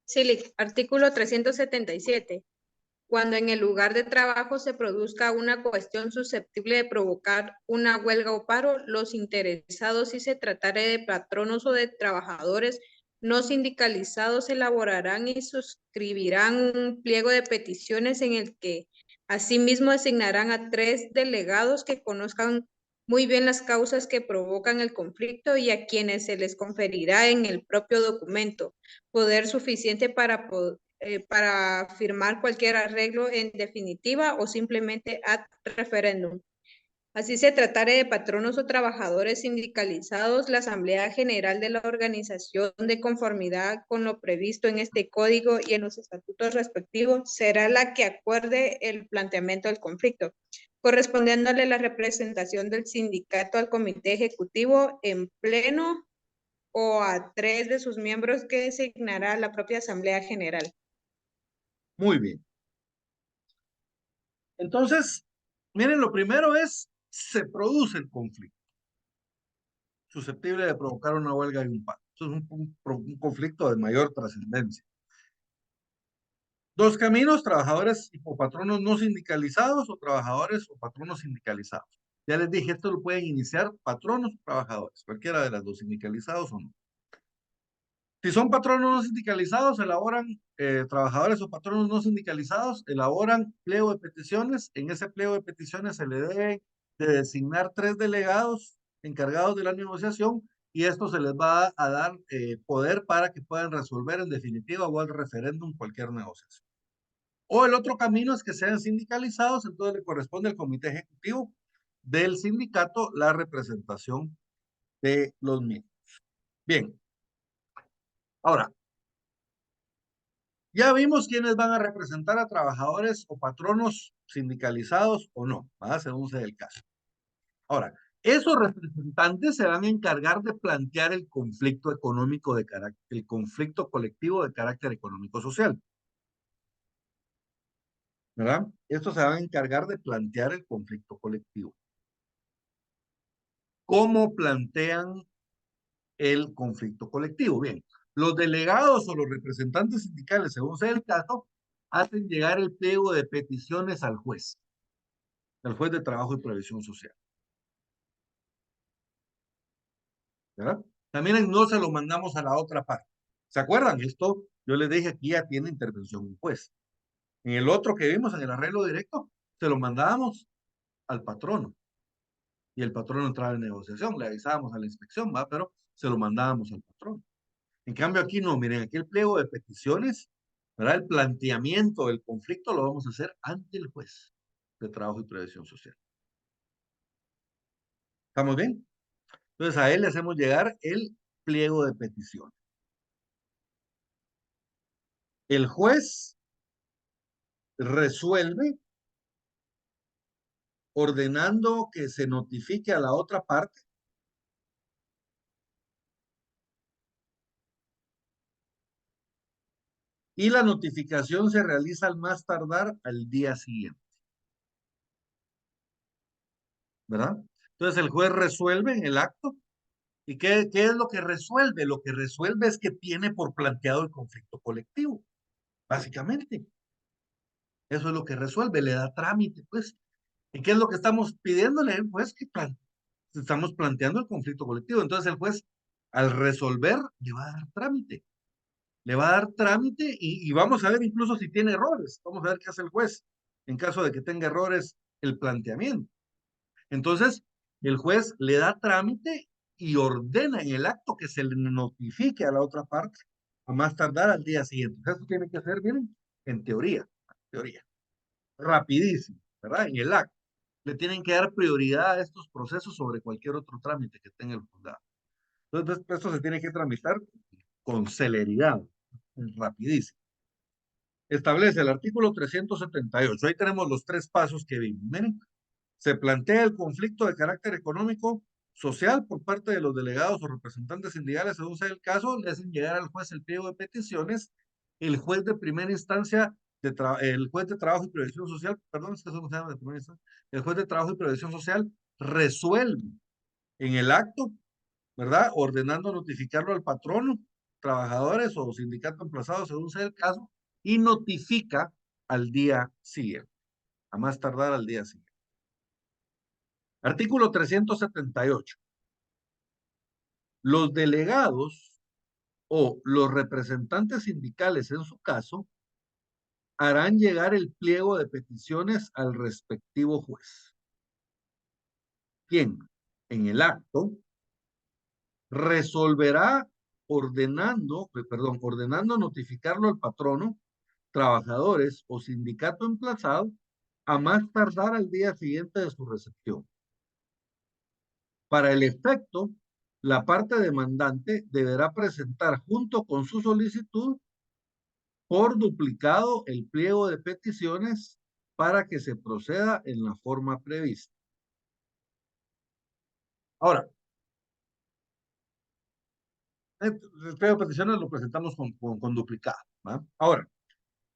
Sí, artículo 377. Cuando en el lugar de trabajo se produzca una cuestión susceptible de provocar una huelga o paro, los interesados, si se tratare de patronos o de trabajadores no sindicalizados, elaborarán y suscribirán un pliego de peticiones en el que asimismo asignarán a 3 delegados que conozcan muy bien las causas que provocan el conflicto y a quienes se les conferirá en el propio documento poder suficiente para firmar cualquier arreglo en definitiva o simplemente ad referéndum. Así se tratare de patronos o trabajadores sindicalizados, la Asamblea General de la organización, de conformidad con lo previsto en este código y en los estatutos respectivos, será la que acuerde el planteamiento del conflicto, correspondiéndole la representación del sindicato al comité ejecutivo en pleno o a 3 de sus miembros que designará la propia Asamblea General. Muy bien. Entonces, miren, lo primero es, se produce el conflicto, susceptible de provocar una huelga y un paro. Eso es un conflicto de mayor trascendencia. 2 caminos, trabajadores o patronos no sindicalizados o trabajadores o patronos sindicalizados. Ya les dije, esto lo pueden iniciar patronos o trabajadores, cualquiera de las dos, sindicalizados o no. Si son patronos no sindicalizados, elaboran, trabajadores o patronos no sindicalizados, elaboran pliego de peticiones. En ese pliego de peticiones se le debe de designar 3 delegados encargados de la negociación y esto se les va a dar poder para que puedan resolver en definitiva o al referéndum cualquier negociación. O el otro camino es que sean sindicalizados, entonces le corresponde al comité ejecutivo del sindicato la representación de los miembros. Bien. Ahora, Ya vimos quiénes van a representar a trabajadores o patronos sindicalizados o no, ¿verdad? Según sea el caso. Ahora, esos representantes se van a encargar de plantear el conflicto económico de carácter, el conflicto colectivo de carácter económico-social, ¿verdad? Estos se van a encargar de plantear el conflicto colectivo. ¿Cómo plantean el conflicto colectivo? Bien, los delegados o los representantes sindicales, según sea el caso, hacen llegar el pliego de peticiones al juez de Trabajo y Previsión Social, ¿verdad? También no se lo mandamos a la otra parte. ¿Se acuerdan? Esto, yo les dije, aquí ya tiene intervención un juez. En el otro que vimos, en el arreglo directo, se lo mandábamos al patrono. Y el patrono entraba en negociación, le avisábamos a la inspección, ¿va? Pero se lo mandábamos al patrono. En cambio aquí no, miren, aquí el pliego de peticiones, ¿verdad? El planteamiento del conflicto lo vamos a hacer ante el juez de Trabajo y Previsión Social. ¿Estamos bien? Entonces a él le hacemos llegar el pliego de peticiones. El juez resuelve ordenando que se notifique a la otra parte y la notificación se realiza al más tardar al día siguiente, ¿verdad? Entonces el juez resuelve en el acto. ¿Y qué es lo que resuelve? Lo que resuelve es que tiene por planteado el conflicto colectivo, básicamente. Eso es lo que resuelve, le da trámite, pues. ¿Y qué es lo que estamos pidiéndole? Pues que estamos planteando el conflicto colectivo. Entonces el juez, al resolver, le va a dar trámite. Le va a dar trámite y vamos a ver incluso si tiene errores. Vamos a ver qué hace el juez en caso de que tenga errores el planteamiento. Entonces, el juez le da trámite y ordena en el acto que se le notifique a la otra parte a más tardar al día siguiente. Eso tiene que ser, miren, en teoría, rapidísimo, ¿verdad? En el acto. Le tienen que dar prioridad a estos procesos sobre cualquier otro trámite que tenga el juzgado. Entonces, esto se tiene que tramitar con celeridad, rapidísimo. Establece el artículo 378. Ahí tenemos los 3 pasos que vimos. Miren, se plantea el conflicto de carácter económico social por parte de los delegados o representantes sindicales, según sea el caso, le hacen llegar al juez el pliego de peticiones, el juez de primera instancia, el juez de trabajo y previsión social, perdón, es que eso no se llama de primera instancia, el juez de trabajo y previsión social resuelve en el acto, ¿verdad? Ordenando notificarlo al patrono, trabajadores o sindicato emplazado, según sea el caso, y notifica al día siguiente, a más tardar al día siguiente. Artículo 378. Los delegados o los representantes sindicales, en su caso, harán llegar el pliego de peticiones al respectivo juez, quien, en el acto, resolverá ordenando notificarlo al patrono, trabajadores o sindicato emplazado a más tardar al día siguiente de su recepción. Para el efecto, la parte demandante deberá presentar junto con su solicitud por duplicado el pliego de peticiones para que se proceda en la forma prevista. Ahora, el pliego de peticiones lo presentamos con duplicado, ¿va? Ahora,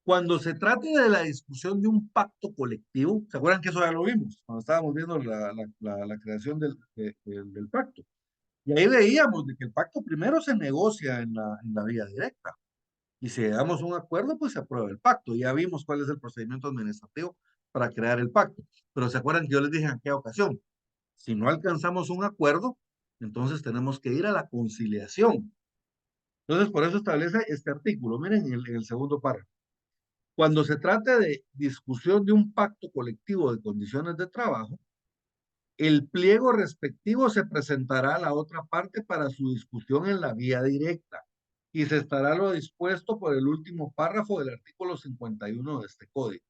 cuando se trate de la discusión de un pacto colectivo, ¿se acuerdan que eso ya lo vimos? Cuando estábamos viendo la creación del pacto. Y ahí veíamos de que el pacto primero se negocia en la vía directa. Y si llegamos a un acuerdo, pues se aprueba el pacto. Ya vimos cuál es el procedimiento administrativo para crear el pacto. Pero ¿se acuerdan que yo les dije en aquella ocasión? Si no alcanzamos un acuerdo, entonces tenemos que ir a la conciliación. Entonces, por eso establece este artículo. Miren en el segundo párrafo. Cuando se trate de discusión de un pacto colectivo de condiciones de trabajo, el pliego respectivo se presentará a la otra parte para su discusión en la vía directa y se estará lo dispuesto por el último párrafo del artículo 51 de este código.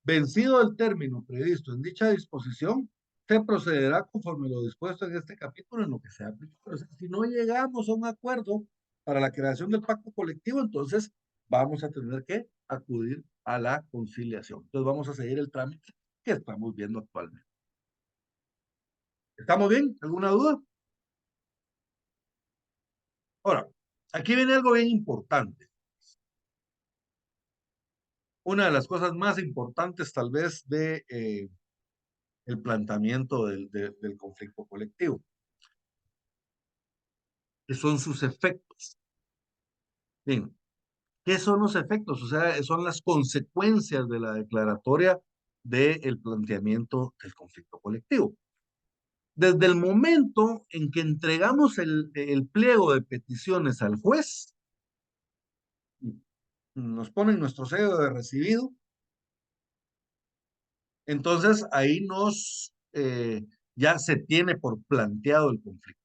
Vencido el término previsto en dicha disposición, se procederá conforme lo dispuesto en este capítulo en lo que se aplica. O sea, si no llegamos a un acuerdo para la creación del pacto colectivo, entonces vamos a tener que acudir a la conciliación. Entonces vamos a seguir el trámite que estamos viendo actualmente. ¿Estamos bien? ¿Alguna duda? Ahora, aquí viene algo bien importante. Una de las cosas más importantes tal vez de el planteamiento del conflicto colectivo, que son sus efectos. Bien, ¿qué son los efectos? O sea, son las consecuencias de la declaratoria del planteamiento del conflicto colectivo. Desde el momento en que entregamos el pliego de peticiones al juez, nos ponen nuestro sello de recibido, entonces ahí ya se tiene por planteado el conflicto.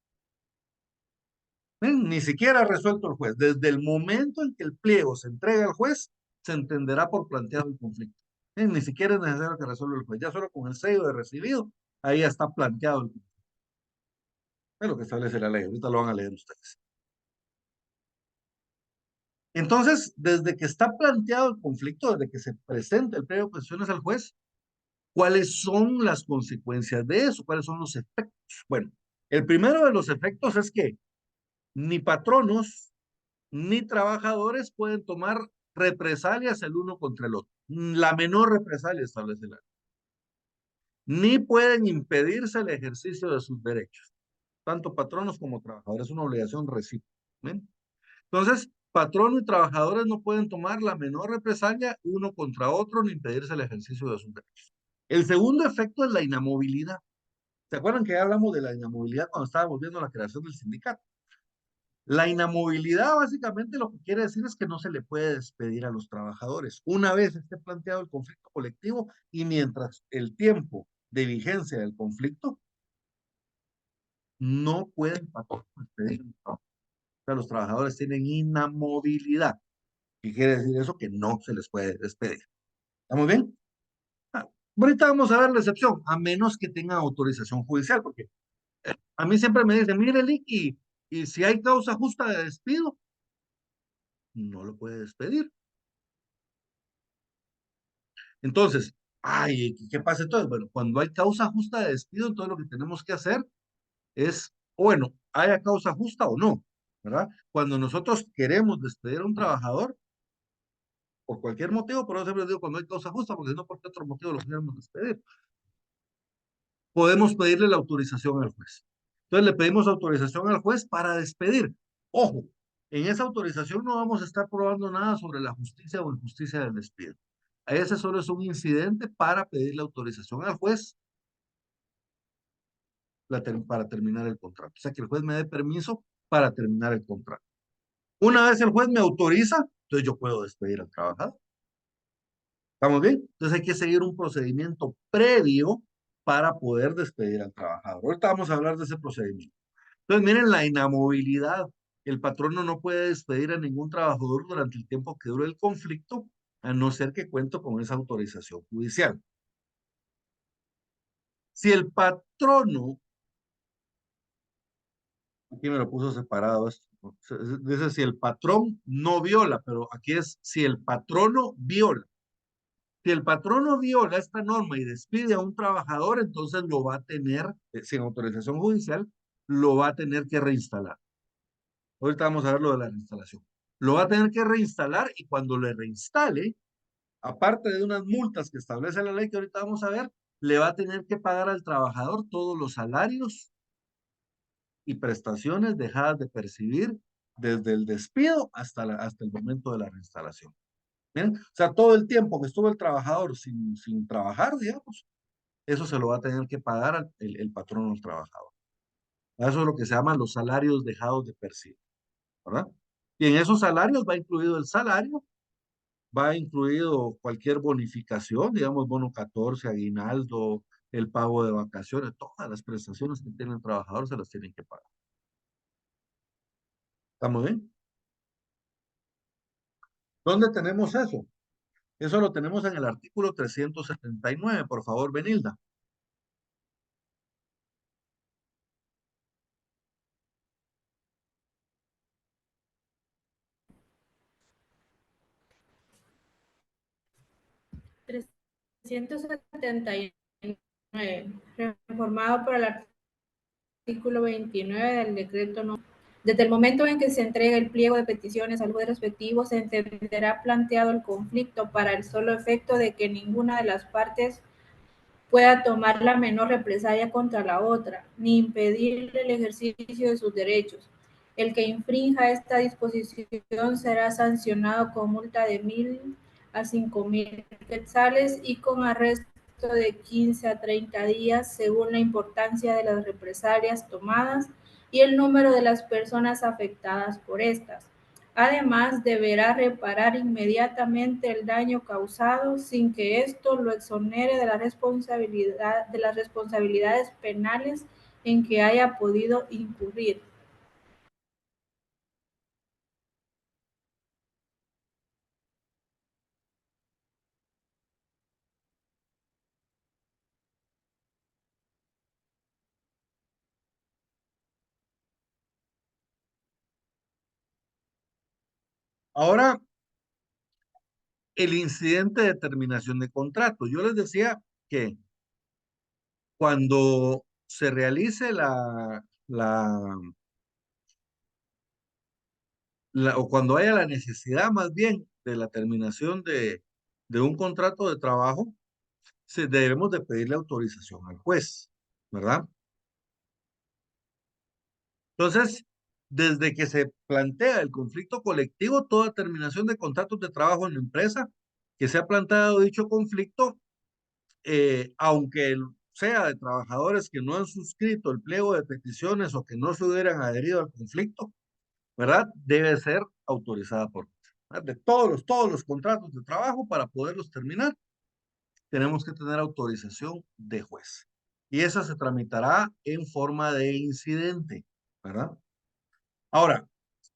Ni siquiera ha resuelto el juez. Desde el momento en que el pliego se entrega al juez, se entenderá por planteado el conflicto. Ni siquiera es necesario que resuelva el juez. Ya solo con el sello de recibido, ahí ya está planteado el conflicto. Es lo que establece la ley. Ahorita lo van a leer ustedes. Entonces, desde que está planteado el conflicto, desde que se presenta el pliego de peticiones al juez, ¿cuáles son las consecuencias de eso? ¿Cuáles son los efectos? Bueno, el primero de los efectos es que ni patronos ni trabajadores pueden tomar represalias el uno contra el otro. La menor represalia establece la ley. Ni pueden impedirse el ejercicio de sus derechos, tanto patronos como trabajadores. Es una obligación recíproca. ¿Ven? Entonces, patrón y trabajadores no pueden tomar la menor represalia uno contra otro ni impedirse el ejercicio de sus derechos. El segundo efecto es la inamovilidad. ¿Se acuerdan que ya hablamos de la inamovilidad cuando estábamos viendo la creación del sindicato? La inamovilidad básicamente lo que quiere decir es que no se le puede despedir a los trabajadores. Una vez esté planteado el conflicto colectivo y mientras el tiempo de vigencia del conflicto, no pueden despedir. O sea, los trabajadores tienen inamovilidad. ¿Qué quiere decir eso? Que no se les puede despedir. ¿Estamos bien? Ah, ahorita vamos a ver la excepción, a menos que tengan autorización judicial, porque a mí siempre me dicen, mire, Lick, y si hay causa justa de despido, no lo puede despedir. Entonces, ay, ¿qué pasa entonces? Bueno, cuando hay causa justa de despido, entonces lo que tenemos que hacer es, bueno, haya causa justa o no, ¿verdad? Cuando nosotros queremos despedir a un trabajador, por cualquier motivo, pero siempre digo cuando hay causa justa, porque si no, ¿por qué otro motivo lo queremos despedir? Podemos pedirle la autorización al juez. Entonces le pedimos autorización al juez para despedir. Ojo, en esa autorización no vamos a estar probando nada sobre la justicia o injusticia del despido. Ese solo es un incidente para pedir la autorización al juez para terminar el contrato. O sea, que el juez me dé permiso para terminar el contrato. Una vez el juez me autoriza, entonces yo puedo despedir al trabajador. ¿Estamos bien? Entonces hay que seguir un procedimiento previo para poder despedir al trabajador. Ahorita vamos a hablar de ese procedimiento. Entonces, miren la inamovilidad. El patrono no puede despedir a ningún trabajador durante el tiempo que dure el conflicto, a no ser que cuente con esa autorización judicial. Si el patrono, aquí me lo puso separado esto, dice si el patrón no viola, pero aquí es si el patrono viola. Si el patrono viola esta norma y despide a un trabajador, entonces lo va a tener, sin autorización judicial, lo va a tener que reinstalar. Ahorita vamos a ver lo de la reinstalación. Lo va a tener que reinstalar y cuando le reinstale, aparte de unas multas que establece la ley que ahorita vamos a ver, le va a tener que pagar al trabajador todos los salarios y prestaciones dejadas de percibir desde el despido hasta el momento de la reinstalación. ¿Bien? O sea, todo el tiempo que estuvo el trabajador sin trabajar, digamos, eso se lo va a tener que pagar el patrón al trabajador. Eso es lo que se llaman los salarios dejados de percibir, ¿verdad? Y en esos salarios va incluido el salario, va incluido cualquier bonificación, digamos, bono 14, aguinaldo, el pago de vacaciones, todas las prestaciones que tiene el trabajador se las tienen que pagar. ¿Estamos bien? ¿Dónde tenemos eso? Eso lo tenemos en el artículo 379, por favor, Benilda. 379, reformado por el artículo 29 del decreto no. Desde el momento en que se entrega el pliego de peticiones al juez respectivo, se entenderá planteado el conflicto para el solo efecto de que ninguna de las partes pueda tomar la menor represalia contra la otra, ni impedirle el ejercicio de sus derechos. El que infrinja esta disposición será sancionado con multa de 1,000 a 5,000 quetzales y con arresto de 15 a 30 días, según la importancia de las represalias tomadas y el número de las personas afectadas por estas. Además, deberá reparar inmediatamente el daño causado sin que esto lo exonere de las responsabilidades penales en que haya podido incurrir. Ahora, el incidente de terminación de contrato. Yo les decía que cuando se realice o cuando haya la necesidad más bien de la terminación de un contrato de trabajo, debemos de pedirle autorización al juez, ¿verdad? Entonces, desde que se plantea el conflicto colectivo, toda terminación de contratos de trabajo en la empresa, que se ha planteado dicho conflicto, aunque sea de trabajadores que no han suscrito el pliego de peticiones o que no se hubieran adherido al conflicto, ¿verdad? Debe ser autorizada por juez, ¿verdad? De todos los contratos de trabajo para poderlos terminar, tenemos que tener autorización de juez. Y esa se tramitará en forma de incidente, ¿verdad? Ahora,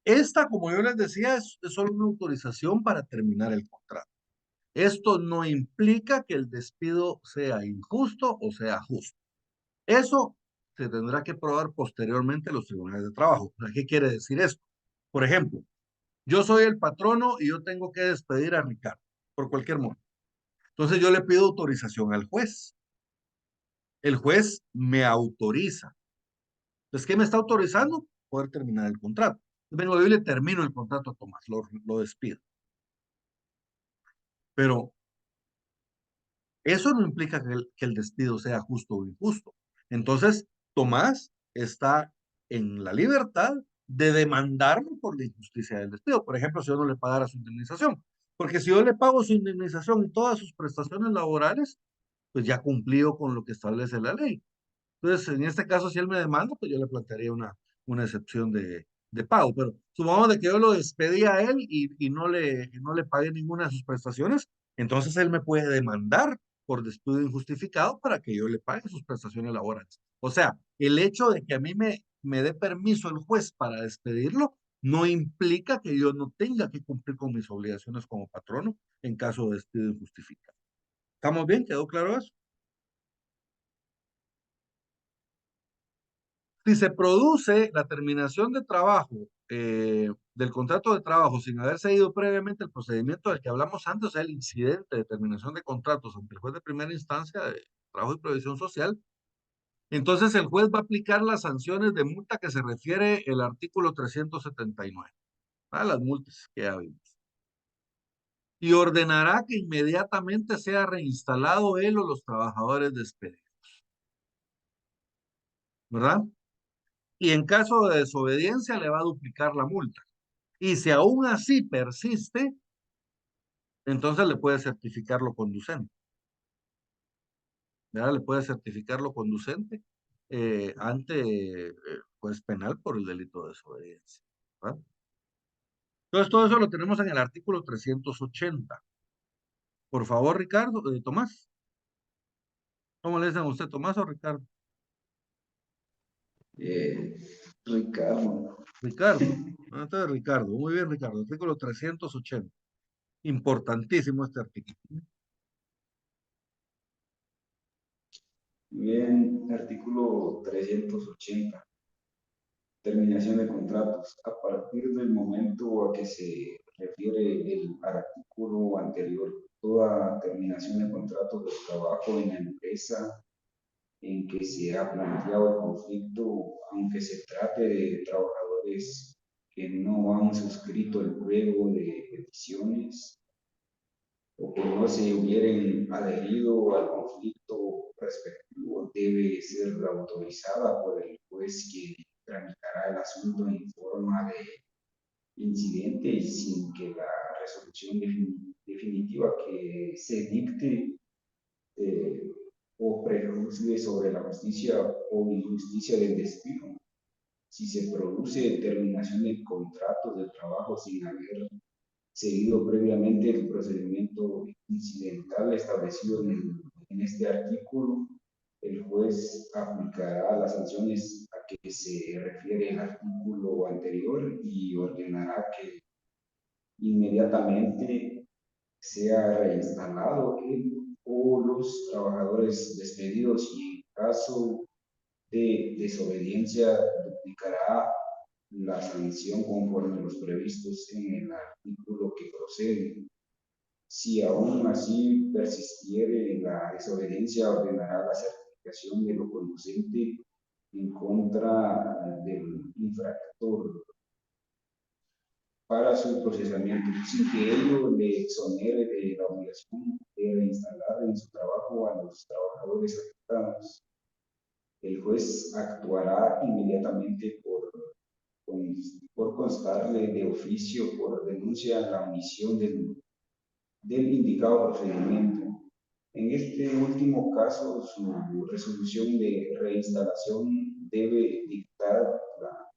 esta, como yo les decía, es solo una autorización para terminar el contrato. Esto no implica que el despido sea injusto o sea justo. Eso se tendrá que probar posteriormente en los tribunales de trabajo. ¿Qué quiere decir esto? Por ejemplo, yo soy el patrono y yo tengo que despedir a Ricardo por cualquier motivo. Entonces yo le pido autorización al juez. El juez me autoriza. Entonces, ¿qué me está autorizando? Poder terminar el contrato. Vengo yo y le termino el contrato a Tomás, lo despido. Pero eso no implica que el despido sea justo o injusto. Entonces, Tomás está en la libertad de demandarme por la injusticia del despido. Por ejemplo, si yo no le pagara su indemnización. Porque si yo le pago su indemnización y todas sus prestaciones laborales, pues ya cumplió con lo que establece la ley. Entonces, en este caso, si él me demanda, pues yo le plantearía una excepción de pago. Pero supongamos de que yo lo despedí a él y no le pagué ninguna de sus prestaciones, entonces él me puede demandar por despido injustificado para que yo le pague sus prestaciones laborales. O sea, el hecho de que a mí me dé permiso el juez para despedirlo no implica que yo no tenga que cumplir con mis obligaciones como patrono en caso de despido injustificado. ¿Estamos bien? ¿Quedó claro eso? Si se produce la terminación de trabajo, del contrato de trabajo sin haber seguido previamente el procedimiento del que hablamos antes, o sea, el incidente de terminación de contratos ante el juez de primera instancia de trabajo y previsión social, entonces el juez va a aplicar las sanciones de multa que se refiere el artículo 379, a las multas que ya vimos. Y ordenará que inmediatamente sea reinstalado él o los trabajadores despedidos, ¿verdad? Y en caso de desobediencia le va a duplicar la multa. Y si aún así persiste, entonces le puede certificar lo conducente. ¿Verdad? Le puede certificar lo conducente ante juez penal por el delito de desobediencia. ¿Verdad? Entonces, todo eso lo tenemos en el artículo 380. Por favor, Ricardo, Tomás. ¿Cómo le dicen a usted, Tomás o Ricardo? Ricardo. Ricardo. Entonces, Ricardo. Muy bien, Ricardo. Artículo 380. Importantísimo este artículo. Bien, artículo 380. Terminación de contratos. A partir del momento a que se refiere el artículo anterior, toda terminación de contrato de trabajo en la empresa en que se ha planteado el conflicto, aunque se trate de trabajadores que no han suscrito el pliego de peticiones o que no se hubieran adherido al conflicto respectivo, debe ser autorizada por el juez que tramitará el asunto en forma de incidente y sin que la resolución definitiva que se dicte o prejuzgue sobre la justicia o injusticia del despido. Si se produce terminación de contratos de trabajo sin haber seguido previamente el procedimiento incidental establecido en este artículo, el juez aplicará las sanciones a que se refiere el artículo anterior y ordenará que inmediatamente sea reinstalado él o los trabajadores despedidos y en caso de desobediencia duplicará la sanción conforme los previstos en el artículo que procede. Si aún así persistiere la desobediencia, ordenará la certificación de lo conducente en contra del infractor para su procesamiento, sin que ello le exonere de la obligación de reinstalar en su trabajo a los trabajadores afectados. El juez actuará inmediatamente por constarle de oficio por denuncia la omisión del indicado procedimiento. En este último caso, su resolución de reinstalación debe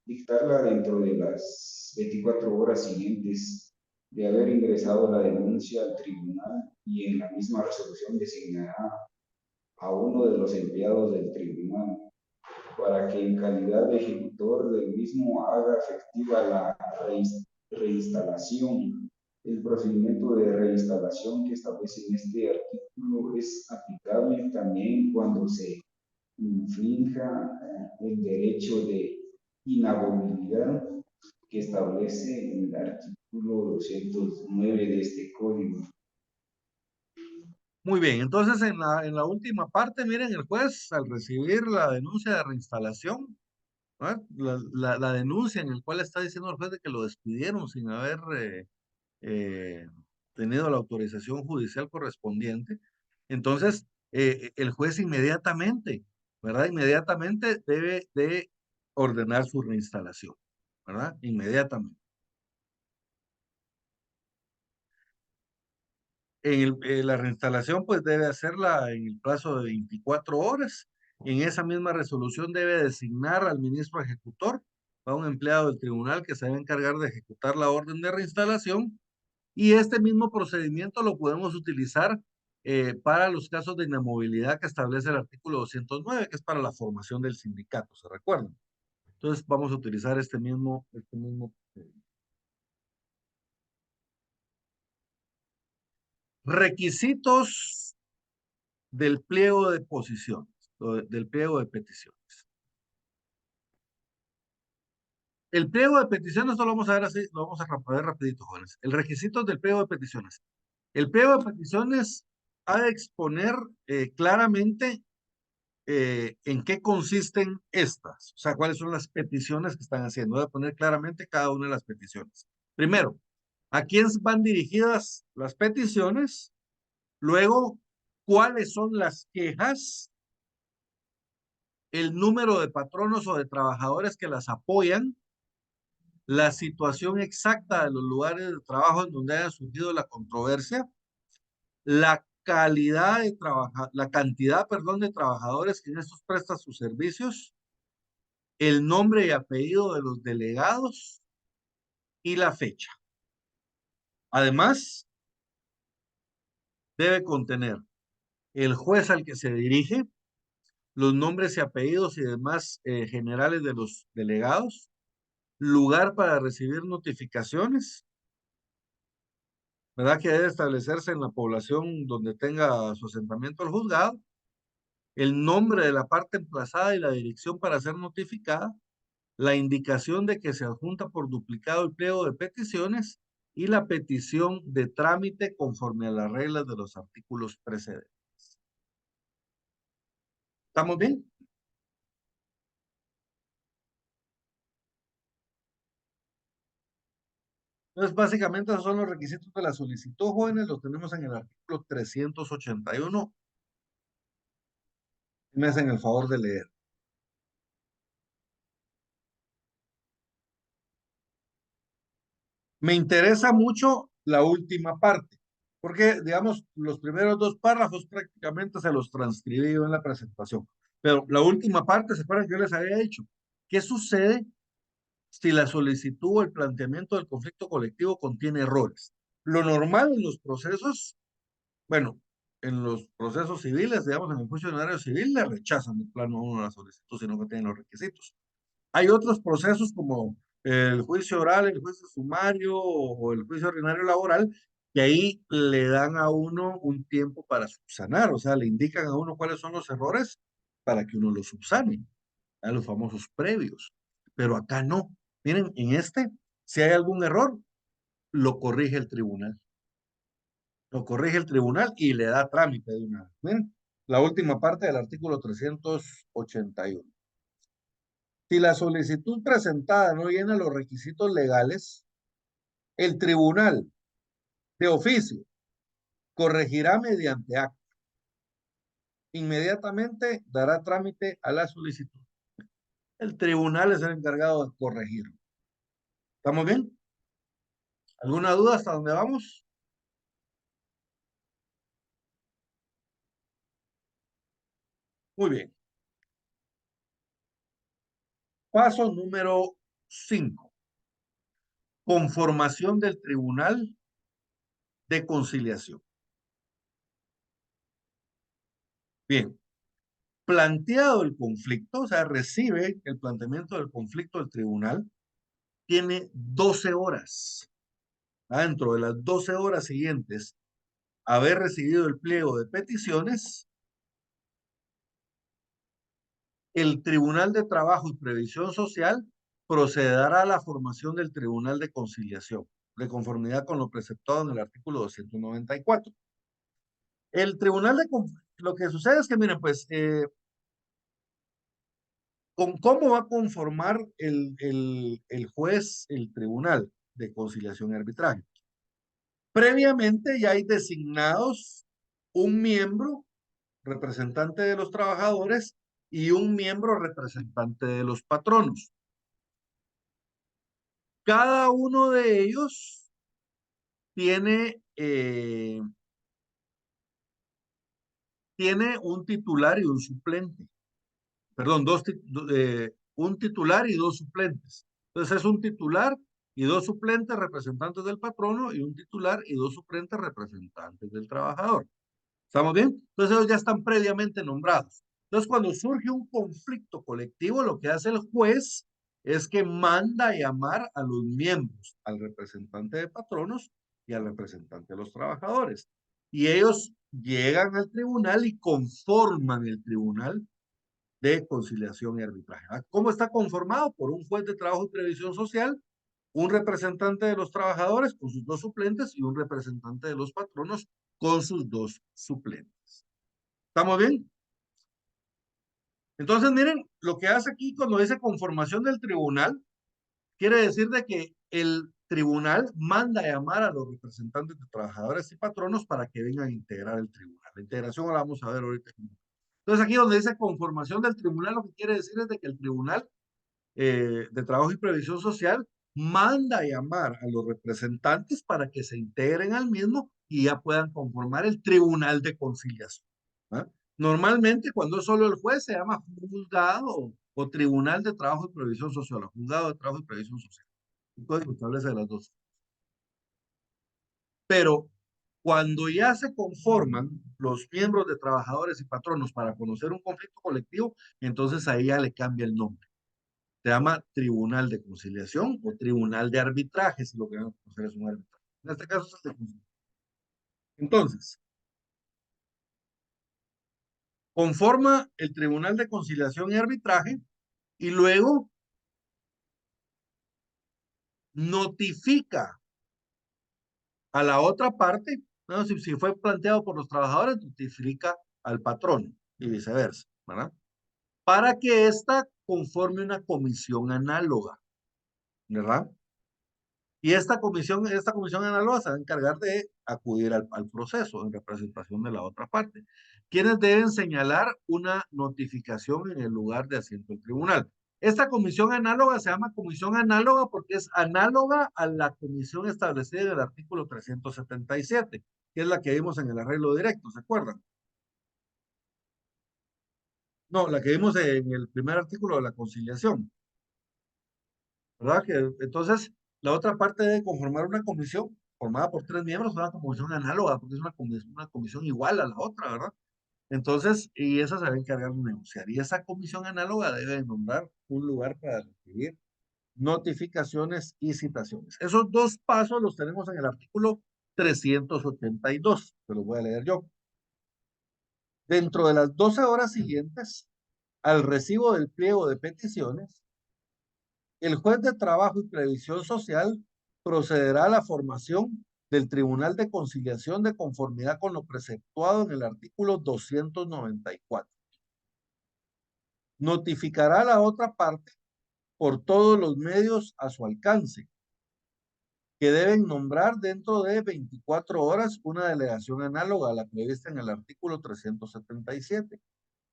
dictarla dentro de las 24 horas siguientes de haber ingresado la denuncia al tribunal y en la misma resolución designará a uno de los empleados del tribunal para que en calidad de ejecutor del mismo haga efectiva la reinstalación. El procedimiento de reinstalación que establece en este artículo es aplicable también cuando se infrinja el derecho de inamovilidad que establece el artículo 209 de este código. Muy bien, entonces en la última parte, miren, el juez al recibir la denuncia de reinstalación, ¿no? La denuncia en la cual está diciendo el juez de que lo despidieron sin haber tenido la autorización judicial correspondiente, entonces el juez inmediatamente, ¿verdad? Inmediatamente debe de ordenar su reinstalación, ¿verdad? Inmediatamente. La reinstalación pues debe hacerla en el plazo de 24 horas. En esa misma resolución debe designar al ministro ejecutor, a un empleado del tribunal que se va a encargar de ejecutar la orden de reinstalación, y este mismo procedimiento lo podemos utilizar para los casos de inamovilidad que establece el artículo 209, que es para la formación del sindicato, ¿se recuerdan? Entonces vamos a utilizar este mismo requisitos del pliego de posiciones, del pliego de peticiones. El pliego de peticiones, esto lo vamos a ver así, lo vamos a ver rapidito, jóvenes. El requisito del pliego de peticiones. El pliego de peticiones ha de exponer claramente en qué consisten estas, o sea, cuáles son las peticiones que están haciendo. Voy a poner claramente cada una de las peticiones. Primero, ¿a quién van dirigidas las peticiones? Luego, ¿cuáles son las quejas? El número de patronos o de trabajadores que las apoyan, la situación exacta de los lugares de trabajo en donde haya surgido la controversia, la calidad de la cantidad, perdón, de trabajadores que en estos prestan sus servicios, el nombre y apellido de los delegados y la fecha. Además, debe contener el juez al que se dirige, los nombres y apellidos y demás generales de los delegados, lugar para recibir notificaciones, ¿verdad? Que debe establecerse en la población donde tenga su asentamiento el juzgado, el nombre de la parte emplazada y la dirección para ser notificada, la indicación de que se adjunta por duplicado el pliego de peticiones y la petición de trámite conforme a las reglas de los artículos precedentes. ¿Estamos bien? Entonces, básicamente esos son los requisitos de la solicitud, jóvenes, los tenemos en el artículo 381. Me hacen el favor de leer. Me interesa mucho la última parte, porque, digamos, los primeros dos párrafos prácticamente se los transcribí yo en la presentación, pero la última parte, ¿se acuerdan que yo les había dicho? ¿Qué sucede si la solicitud o el planteamiento del conflicto colectivo contiene errores? Lo normal en los procesos, bueno, en los procesos civiles, digamos, en el juicio ordinario civil, le rechazan de plano a uno la solicitud si no tienen los requisitos. Hay otros procesos como el juicio oral, el juicio sumario o el juicio ordinario laboral, que ahí le dan a uno un tiempo para subsanar, o sea, le indican a uno cuáles son los errores para que uno los subsane, a los famosos previos. Pero acá no. Miren, en este, si hay algún error, lo corrige el tribunal. Lo corrige el tribunal y le da trámite de una vez. Miren, la última parte del artículo 381. Si la solicitud presentada no llena los requisitos legales, el tribunal de oficio corregirá mediante acta. Inmediatamente dará trámite a la solicitud. El tribunal es el encargado de corregir. ¿Estamos bien? ¿Alguna duda hasta dónde vamos? Muy bien. Paso número 5. Conformación del tribunal de conciliación. Bien. Planteado el conflicto, o sea, recibe el planteamiento del conflicto del tribunal, tiene 12 horas. Dentro de las 12 horas siguientes a haber recibido el pliego de peticiones, el Tribunal de Trabajo y Previsión Social procederá a la formación del Tribunal de Conciliación, de conformidad con lo preceptado en el artículo 294. El Tribunal de lo que sucede es que, miren, pues, ¿cómo va a conformar el juez el Tribunal de Conciliación y Arbitraje? Previamente ya hay designados un miembro representante de los trabajadores y un miembro representante de los patronos. Cada uno de ellos tiene un titular y un suplente. Perdón, un titular y dos suplentes. Entonces es un titular y dos suplentes representantes del patrono y un titular y dos suplentes representantes del trabajador. ¿Estamos bien? Entonces ellos ya están previamente nombrados. Entonces cuando surge un conflicto colectivo, lo que hace el juez es que manda a llamar a los miembros, al representante de patronos y al representante de los trabajadores. Y ellos llegan al tribunal y conforman el tribunal de conciliación y arbitraje. ¿Cómo está conformado? Por un juez de trabajo y previsión social, un representante de los trabajadores con sus dos suplentes y un representante de los patronos con sus dos suplentes. ¿Estamos bien? Entonces, miren, lo que hace aquí cuando dice conformación del tribunal, quiere decir de que el tribunal manda a llamar a los representantes de trabajadores y patronos para que vengan a integrar el tribunal. La integración la vamos a ver ahorita. Entonces, aquí donde dice conformación del tribunal, lo que quiere decir es de que el tribunal de Trabajo y Previsión Social manda a llamar a los representantes para que se integren al mismo y ya puedan conformar el Tribunal de Conciliación. ¿Ah? Normalmente, cuando es solo el juez, se llama juzgado o Tribunal de Trabajo y Previsión Social, o Juzgado de Trabajo y Previsión Social. El código establece las dos. Pero cuando ya se conforman los miembros de trabajadores y patronos para conocer un conflicto colectivo, entonces ahí ya le cambia el nombre. Se llama Tribunal de Conciliación o Tribunal de Arbitraje, si lo que vamos a conocer es un arbitraje. En este caso es el de conciliación. Entonces, conforma el Tribunal de Conciliación y Arbitraje y luego notifica A la otra parte, ¿no? Si fue planteado por los trabajadores, notifica al patrón y viceversa, ¿verdad? Para que ésta conforme una comisión análoga, ¿verdad? Y esta comisión análoga se va a encargar de acudir al proceso en representación de la otra parte, quienes deben señalar una notificación en el lugar de asiento del tribunal. Esta comisión análoga se llama comisión análoga porque es análoga a la comisión establecida en el artículo 377, que es la que vimos en el arreglo directo, ¿se acuerdan? No, la que vimos en el primer artículo de la conciliación, ¿verdad? Que entonces la otra parte debe conformar una comisión formada por 3 miembros, una comisión análoga, porque es una comisión igual a la otra, ¿verdad? Entonces, y esa se va a encargar de negociar. Y esa comisión análoga debe nombrar un lugar para recibir notificaciones y citaciones. Esos dos pasos los tenemos en el artículo 382, que los voy a leer yo. Dentro de las 12 horas siguientes al recibo del pliego de peticiones, el juez de trabajo y previsión social procederá a la formación del Tribunal de Conciliación de conformidad con lo preceptuado en el artículo 294. Notificará a la otra parte por todos los medios a su alcance, que deben nombrar dentro de 24 horas una delegación análoga a la prevista en el artículo 377,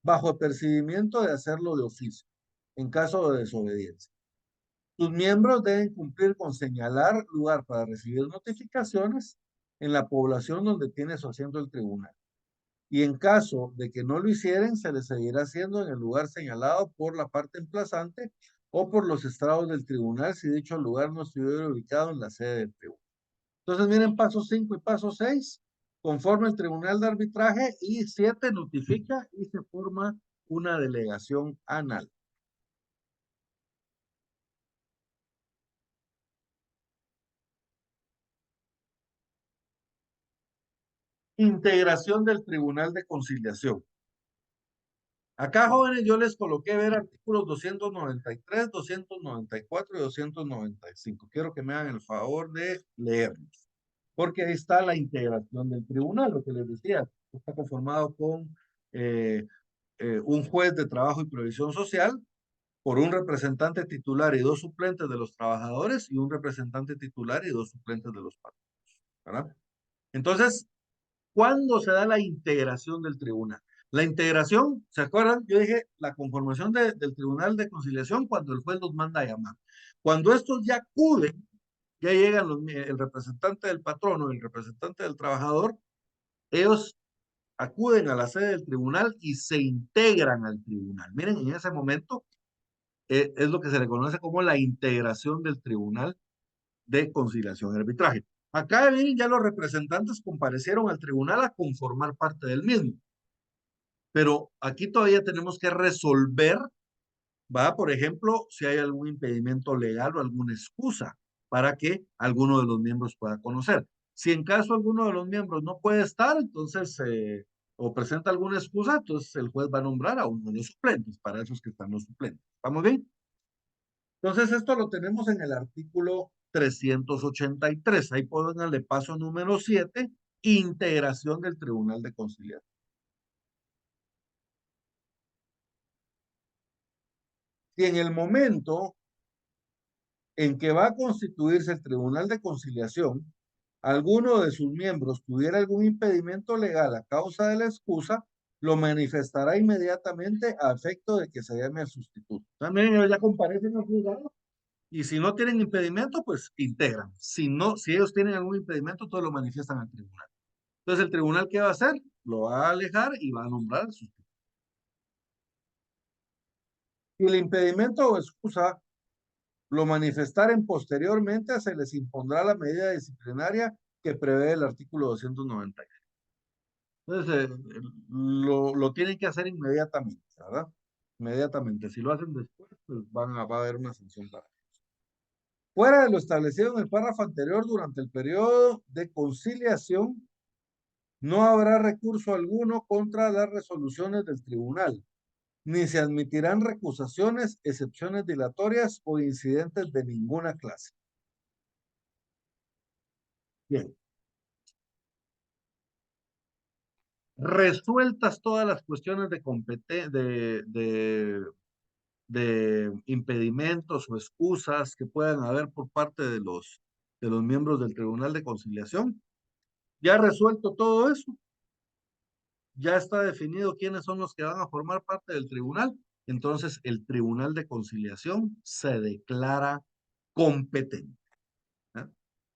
bajo percibimiento de hacerlo de oficio, en caso de desobediencia. Sus miembros deben cumplir con señalar lugar para recibir notificaciones en la población donde tiene su asiento el tribunal. Y en caso de que no lo hicieren, se les seguirá haciendo en el lugar señalado por la parte emplazante o por los estrados del tribunal si dicho lugar no estuviera ubicado en la sede del tribunal. Entonces, miren paso 5 y paso 6, conforme el tribunal de arbitraje, y 7 notifica y se forma una delegación anal. Integración del Tribunal de Conciliación. Acá, jóvenes, yo les coloqué ver artículos 293, 294 y 295. Quiero que me hagan el favor de leerlos, porque ahí está la integración del tribunal, lo que les decía, está conformado con un juez de trabajo y previsión social, por un representante titular y 2 suplentes de los trabajadores y un representante titular y 2 suplentes de los patronos, ¿verdad? Entonces, ¿cuándo se da la integración del tribunal? La integración, ¿se acuerdan? Yo dije la conformación del Tribunal de Conciliación cuando el juez los manda a llamar. Cuando estos ya acuden, ya llegan el representante del patrono, el representante del trabajador, ellos acuden a la sede del tribunal y se integran al tribunal. Miren, en ese momento es lo que se le conoce como la integración del Tribunal de Conciliación y Arbitraje. Acá, miren, ya los representantes comparecieron al tribunal a conformar parte del mismo. Pero aquí todavía tenemos que resolver, ¿va? Por ejemplo, si hay algún impedimento legal o alguna excusa para que alguno de los miembros pueda conocer. Si en caso alguno de los miembros no puede estar, entonces, o presenta alguna excusa, entonces el juez va a nombrar a uno de los suplentes, para esos que están los suplentes. ¿Estamos bien? Entonces, esto lo tenemos en el artículo 383. Ahí pónganle paso número 7, integración del Tribunal de Conciliación. Si en el momento en que va a constituirse el Tribunal de Conciliación, alguno de sus miembros tuviera algún impedimento legal a causa de la excusa, lo manifestará inmediatamente a efecto de que se llame al sustituto. También ellos ya comparecen al juzgado y si no tienen impedimento, pues integran. Si no, si ellos tienen algún impedimento, todos lo manifiestan al tribunal. Entonces, ¿el tribunal qué va a hacer? Lo va a alejar y va a nombrar al sustituto. Si el impedimento o excusa lo manifestaren posteriormente, se les impondrá la medida disciplinaria que prevé el artículo 290. Entonces, lo tienen que hacer inmediatamente, ¿verdad? Inmediatamente. Si lo hacen después, pues va a haber una sanción para ellos. Fuera de lo establecido en el párrafo anterior, durante el periodo de conciliación, no habrá recurso alguno contra las resoluciones del tribunal, ni se admitirán recusaciones, excepciones dilatorias o incidentes de ninguna clase. Bien, Resueltas todas las cuestiones de impedimentos o excusas que puedan haber por parte de los miembros del Tribunal de Conciliación. Ya resuelto todo eso, ya está definido quiénes son los que van a formar parte del tribunal. Entonces, el Tribunal de Conciliación se declara competente. ¿Eh?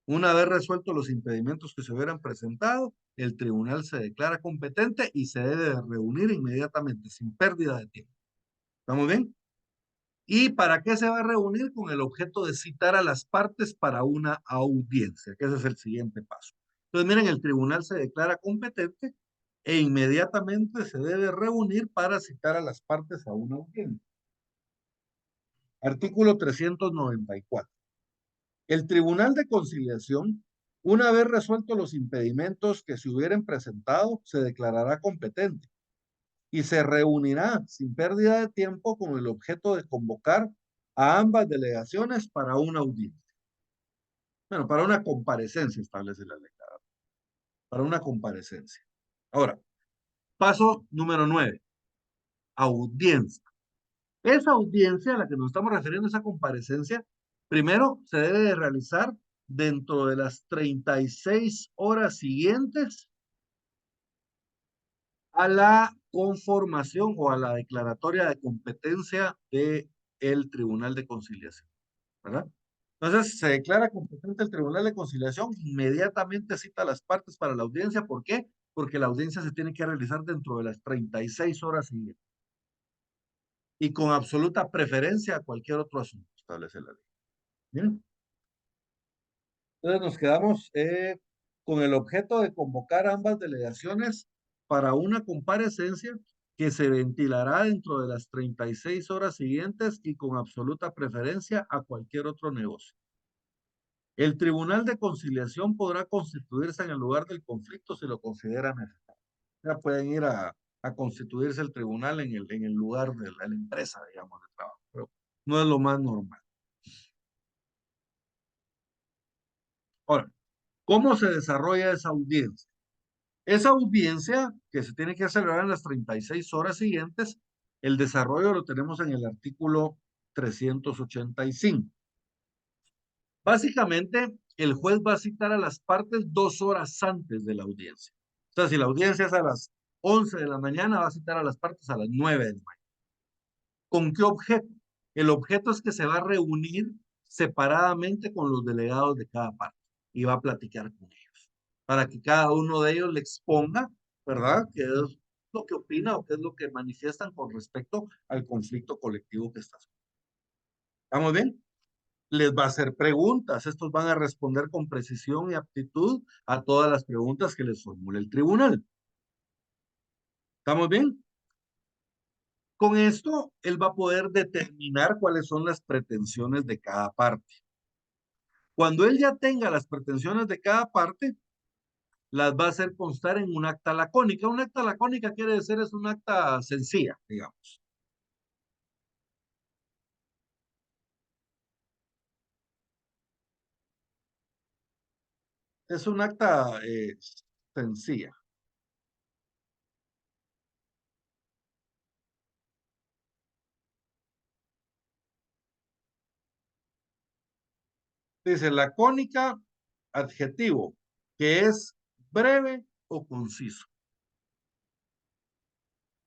Una vez resueltos los impedimentos que se hubieran presentado, el tribunal se declara competente y se debe reunir inmediatamente, sin pérdida de tiempo. ¿Estamos bien? ¿Y para qué se va a reunir? Con el objeto de citar a las partes para una audiencia, que ese es el siguiente paso. Entonces, miren, el tribunal se declara competente e inmediatamente se debe reunir para citar a las partes a una audiencia. Artículo 394. El Tribunal de Conciliación, una vez resueltos los impedimentos que se hubieran presentado, se declarará competente y se reunirá sin pérdida de tiempo con el objeto de convocar a ambas delegaciones para una audiencia. Bueno, para una comparecencia establece la ley, para una comparecencia. Ahora, paso número 9, audiencia. Esa audiencia a la que nos estamos refiriendo, esa comparecencia, primero se debe de realizar dentro de las 36 horas siguientes a la conformación o a la declaratoria de competencia del Tribunal de Conciliación, ¿verdad? Entonces, se declara competente el Tribunal de Conciliación, inmediatamente cita a las partes para la audiencia. ¿Por qué? Porque la audiencia se tiene que realizar dentro de las 36 horas siguientes y con absoluta preferencia a cualquier otro asunto, establece la ley. Bien. Entonces nos quedamos con el objeto de convocar a ambas delegaciones para una comparecencia que se ventilará dentro de las 36 horas siguientes y con absoluta preferencia a cualquier otro negocio. El Tribunal de Conciliación podrá constituirse en el lugar del conflicto si lo considera necesario. Ya pueden ir a constituirse el tribunal en el lugar de la empresa, digamos, de trabajo, pero no es lo más normal. Ahora, ¿cómo se desarrolla esa audiencia? Esa audiencia que se tiene que celebrar en las 36 horas siguientes, el desarrollo lo tenemos en el artículo 385. Básicamente, el juez va a citar a las partes 2 horas antes de la audiencia. O sea, si la audiencia es a las 11 de la mañana, va a citar a las partes a las 9 de la mañana. ¿Con qué objeto? El objeto es que se va a reunir separadamente con los delegados de cada parte y va a platicar con ellos para que cada uno de ellos le exponga, ¿verdad?, qué es lo que opina o qué es lo que manifiestan con respecto al conflicto colectivo que está. ¿Estamos bien? Les va a hacer preguntas. Estos van a responder con precisión y aptitud a todas las preguntas que les formule el tribunal. ¿Estamos bien? Con esto, él va a poder determinar cuáles son las pretensiones de cada parte. Cuando él ya tenga las pretensiones de cada parte, las va a hacer constar en un acta lacónica. Un acta lacónica quiere decir es un acta sencilla, digamos. Es un acta sencilla. Dice lacónica, adjetivo, que es breve o conciso,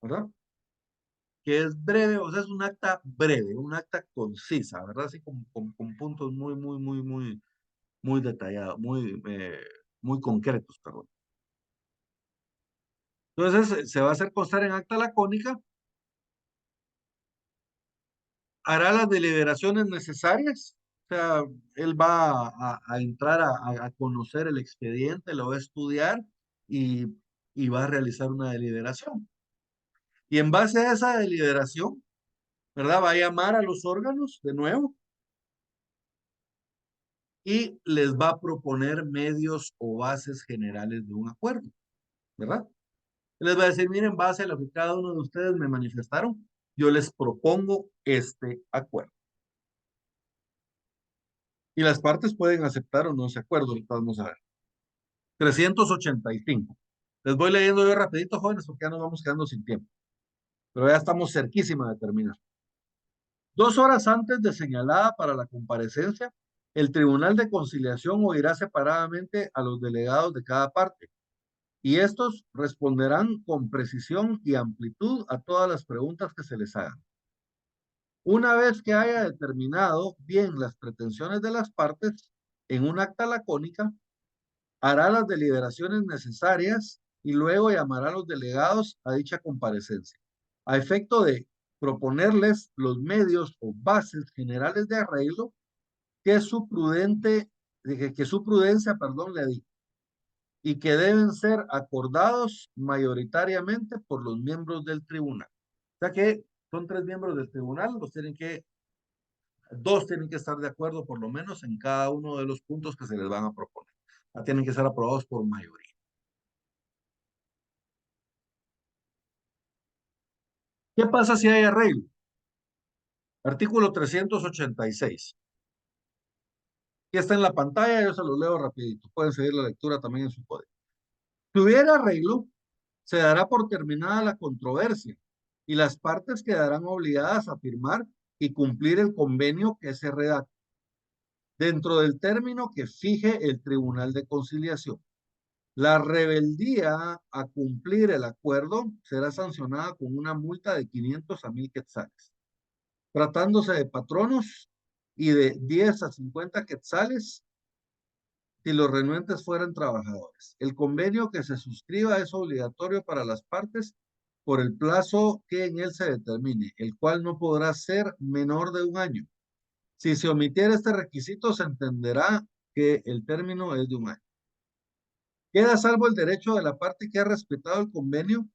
¿verdad? Que es breve, o sea, es un acta breve, un acta concisa, ¿verdad? Así con puntos muy detallados, muy concretos, perdón. Entonces, se va a hacer constar en acta lacónica, hará las deliberaciones necesarias, o sea, él va a entrar a conocer el expediente, lo va a estudiar y va a realizar una deliberación. Y en base a esa deliberación, ¿verdad? Va a llamar a los órganos de nuevo y les va a proponer medios o bases generales de un acuerdo, ¿verdad? Les va a decir, miren, en base a lo que cada uno de ustedes me manifestaron, yo les propongo este acuerdo. Y las partes pueden aceptar o no ese acuerdo, ahorita vamos a ver. 385. Les voy leyendo yo rapidito, jóvenes, porque ya nos vamos quedando sin tiempo. Pero ya estamos cerquísima de terminar. 2 horas antes de señalada para la comparecencia, el Tribunal de Conciliación oirá separadamente a los delegados de cada parte y estos responderán con precisión y amplitud a todas las preguntas que se les hagan. Una vez que haya determinado bien las pretensiones de las partes, en un acta lacónica, hará las deliberaciones necesarias y luego llamará a los delegados a dicha comparecencia, a efecto de proponerles los medios o bases generales de arreglo que su prudencia, le diga, y que deben ser acordados mayoritariamente por los miembros del tribunal. O sea que son 3 miembros del tribunal, 2 tienen que estar de acuerdo por lo menos en cada uno de los puntos que se les van a proponer. Tienen que ser aprobados por mayoría. ¿Qué pasa si hay arreglo? Artículo 386. Aquí está en la pantalla, yo se lo leo rapidito. Pueden seguir la lectura también en su poder. Si hubiera arreglo, se dará por terminada la controversia y las partes quedarán obligadas a firmar y cumplir el convenio que se redacte dentro del término que fije el Tribunal de Conciliación. La rebeldía a cumplir el acuerdo será sancionada con una multa de 500 a 1000 quetzales. Tratándose de patronos y de 10 a 50 quetzales si los renuentes fueran trabajadores. El convenio que se suscriba es obligatorio para las partes por el plazo que en él se determine, el cual no podrá ser menor de 1 año. Si se omitiera este requisito, se entenderá que el término es de 1 año. Queda salvo el derecho de la parte que ha respetado el convenio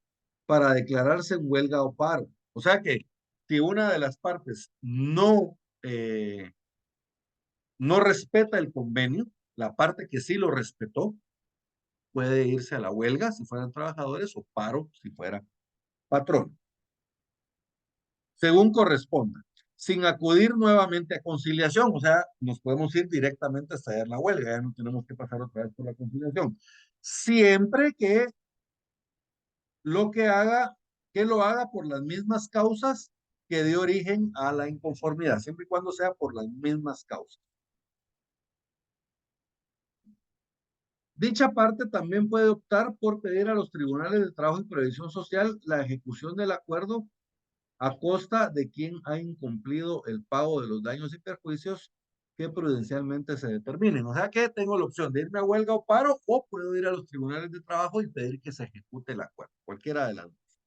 para declararse en huelga o paro. O sea que si una de las partes no respeta el convenio, la parte que sí lo respetó puede irse a la huelga si fueran trabajadores o paro si fuera patrón, según corresponda, sin acudir nuevamente a conciliación. O sea, nos podemos ir directamente hasta allá en la huelga, ya no tenemos que pasar otra vez por la conciliación. Siempre que lo haga por las mismas causas que dio origen a la inconformidad, siempre y cuando sea por las mismas causas. Dicha parte también puede optar por pedir a los tribunales de trabajo y previsión social la ejecución del acuerdo a costa de quien ha incumplido el pago de los daños y perjuicios que prudencialmente se determinen. O sea que tengo la opción de irme a huelga o paro, o puedo ir a los tribunales de trabajo y pedir que se ejecute el acuerdo, cualquiera de las dos.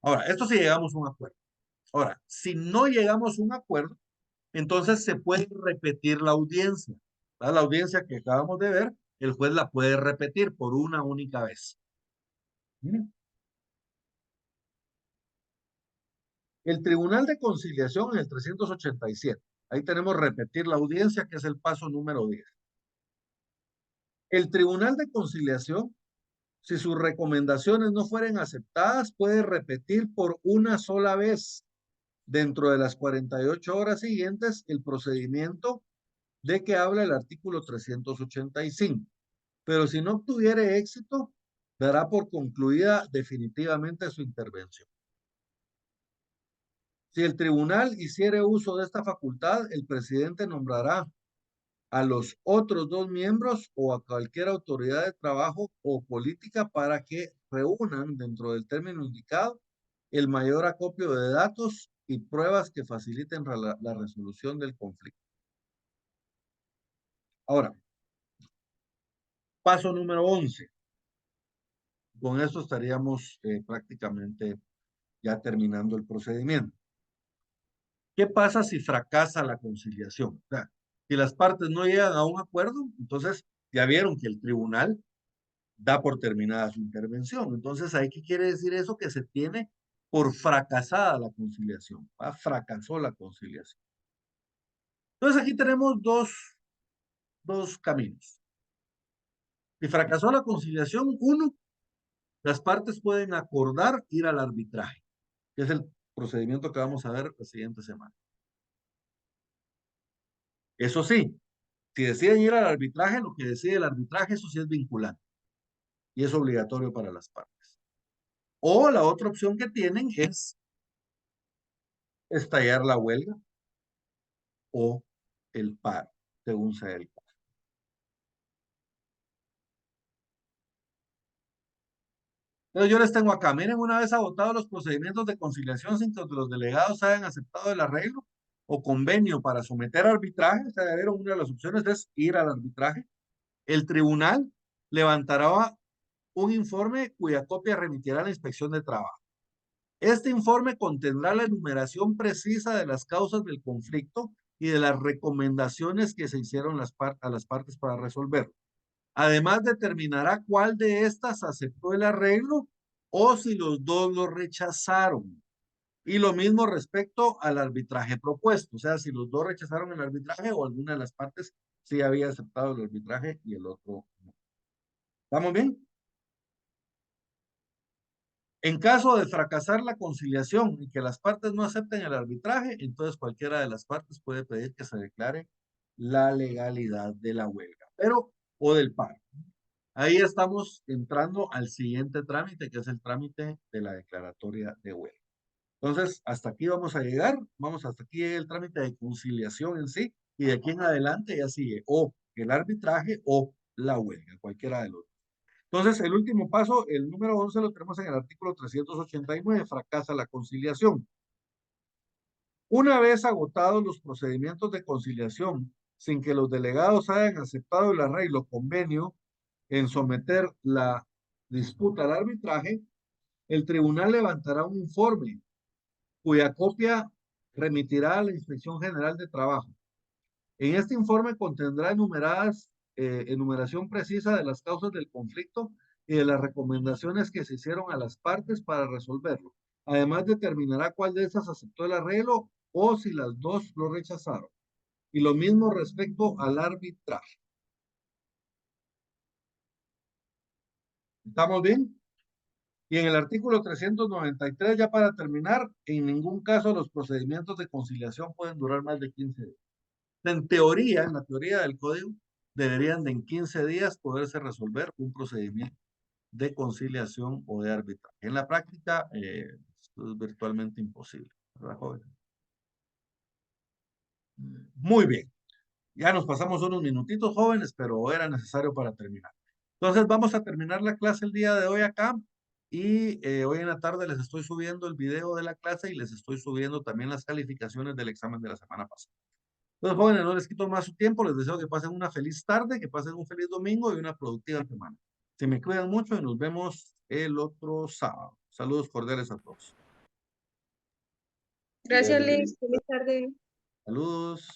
Ahora, esto si llegamos a un acuerdo. Ahora, si no llegamos a un acuerdo, entonces se puede repetir la audiencia. ¿Verdad? La audiencia que acabamos de ver, el juez la puede repetir por una única vez. El Tribunal de Conciliación en el 387. Ahí tenemos repetir la audiencia, que es el paso número 10. El Tribunal de Conciliación, si sus recomendaciones no fueren aceptadas, puede repetir por una sola vez dentro de las 48 horas siguientes el procedimiento de que habla el artículo 385. Pero si no obtuviere éxito, dará por concluida definitivamente su intervención. Si el tribunal hiciere uso de esta facultad, el presidente nombrará a los otros 2 miembros o a cualquier autoridad de trabajo o política para que reúnan dentro del término indicado el mayor acopio de datos y pruebas que faciliten la resolución del conflicto. Ahora, paso número 11. Con esto estaríamos prácticamente ya terminando el procedimiento. ¿Qué pasa si fracasa la conciliación? O sea, si las partes no llegan a un acuerdo, entonces ya vieron que el tribunal da por terminada su intervención. Entonces, ¿ahí qué quiere decir eso? Que se tiene por fracasada la conciliación. ¿Va? Fracasó la conciliación. Entonces, aquí tenemos dos caminos. Si fracasó la conciliación, uno, las partes pueden acordar ir al arbitraje, que es el procedimiento que vamos a ver la siguiente semana. Eso sí, si deciden ir al arbitraje, lo que decide el arbitraje, eso sí es vinculante. y es obligatorio para las partes. O la otra opción que tienen es estallar la huelga o el paro, según sea el caso. Entonces yo les tengo acá, miren, una vez agotados los procedimientos de conciliación sin que los delegados hayan aceptado el arreglo o convenio para someter a arbitraje, o sea, una de las opciones es ir al arbitraje, el tribunal levantará un informe cuya copia remitirá a la inspección de trabajo. Este informe contendrá la enumeración precisa de las causas del conflicto y de las recomendaciones que se hicieron a las partes para resolverlo. Además, determinará cuál de estas aceptó el arreglo o si los dos lo rechazaron. Y lo mismo respecto al arbitraje propuesto, o sea, si los dos rechazaron el arbitraje o alguna de las partes sí había aceptado el arbitraje y el otro no. ¿Estamos bien? En caso de fracasar la conciliación y que las partes no acepten el arbitraje, entonces cualquiera de las partes puede pedir que se declare la legalidad de la huelga, o del paro. Ahí estamos entrando al siguiente trámite, que es el trámite de la declaratoria de huelga. Entonces, hasta aquí vamos a llegar, hasta aquí el trámite de conciliación en sí, y de aquí en adelante ya sigue o el arbitraje o la huelga, cualquiera de los dos. Entonces, el último paso, el número 11, lo tenemos en el artículo 389, fracasa la conciliación. Una vez agotados los procedimientos de conciliación, sin que los delegados hayan aceptado el arreglo convenio en someter la disputa al arbitraje, el tribunal levantará un informe cuya copia remitirá a la Inspección General de Trabajo. En este informe contendrá enumeración precisa de las causas del conflicto y de las recomendaciones que se hicieron a las partes para resolverlo. Además, determinará cuál de esas aceptó el arreglo o si las dos lo rechazaron. Y lo mismo respecto al arbitraje. ¿Estamos bien? Y en el artículo 393, ya para terminar, en ningún caso los procedimientos de conciliación pueden durar más de 15 días. En teoría, en la teoría del código, deberían de en 15 días poderse resolver un procedimiento de conciliación o de arbitraje. En la práctica, esto es virtualmente imposible, ¿verdad, joven? Muy bien. Ya nos pasamos unos minutitos, jóvenes, pero era necesario para terminar. Entonces, vamos a terminar la clase el día de hoy acá. Y hoy en la tarde les estoy subiendo el video de la clase y les estoy subiendo también las calificaciones del examen de la semana pasada. Entonces, jóvenes, no les quito más su tiempo. Les deseo que pasen una feliz tarde, que pasen un feliz domingo y una productiva semana. Se me cuidan mucho y nos vemos el otro sábado. Saludos cordiales a todos. Gracias, Liz. Feliz tarde. Saludos.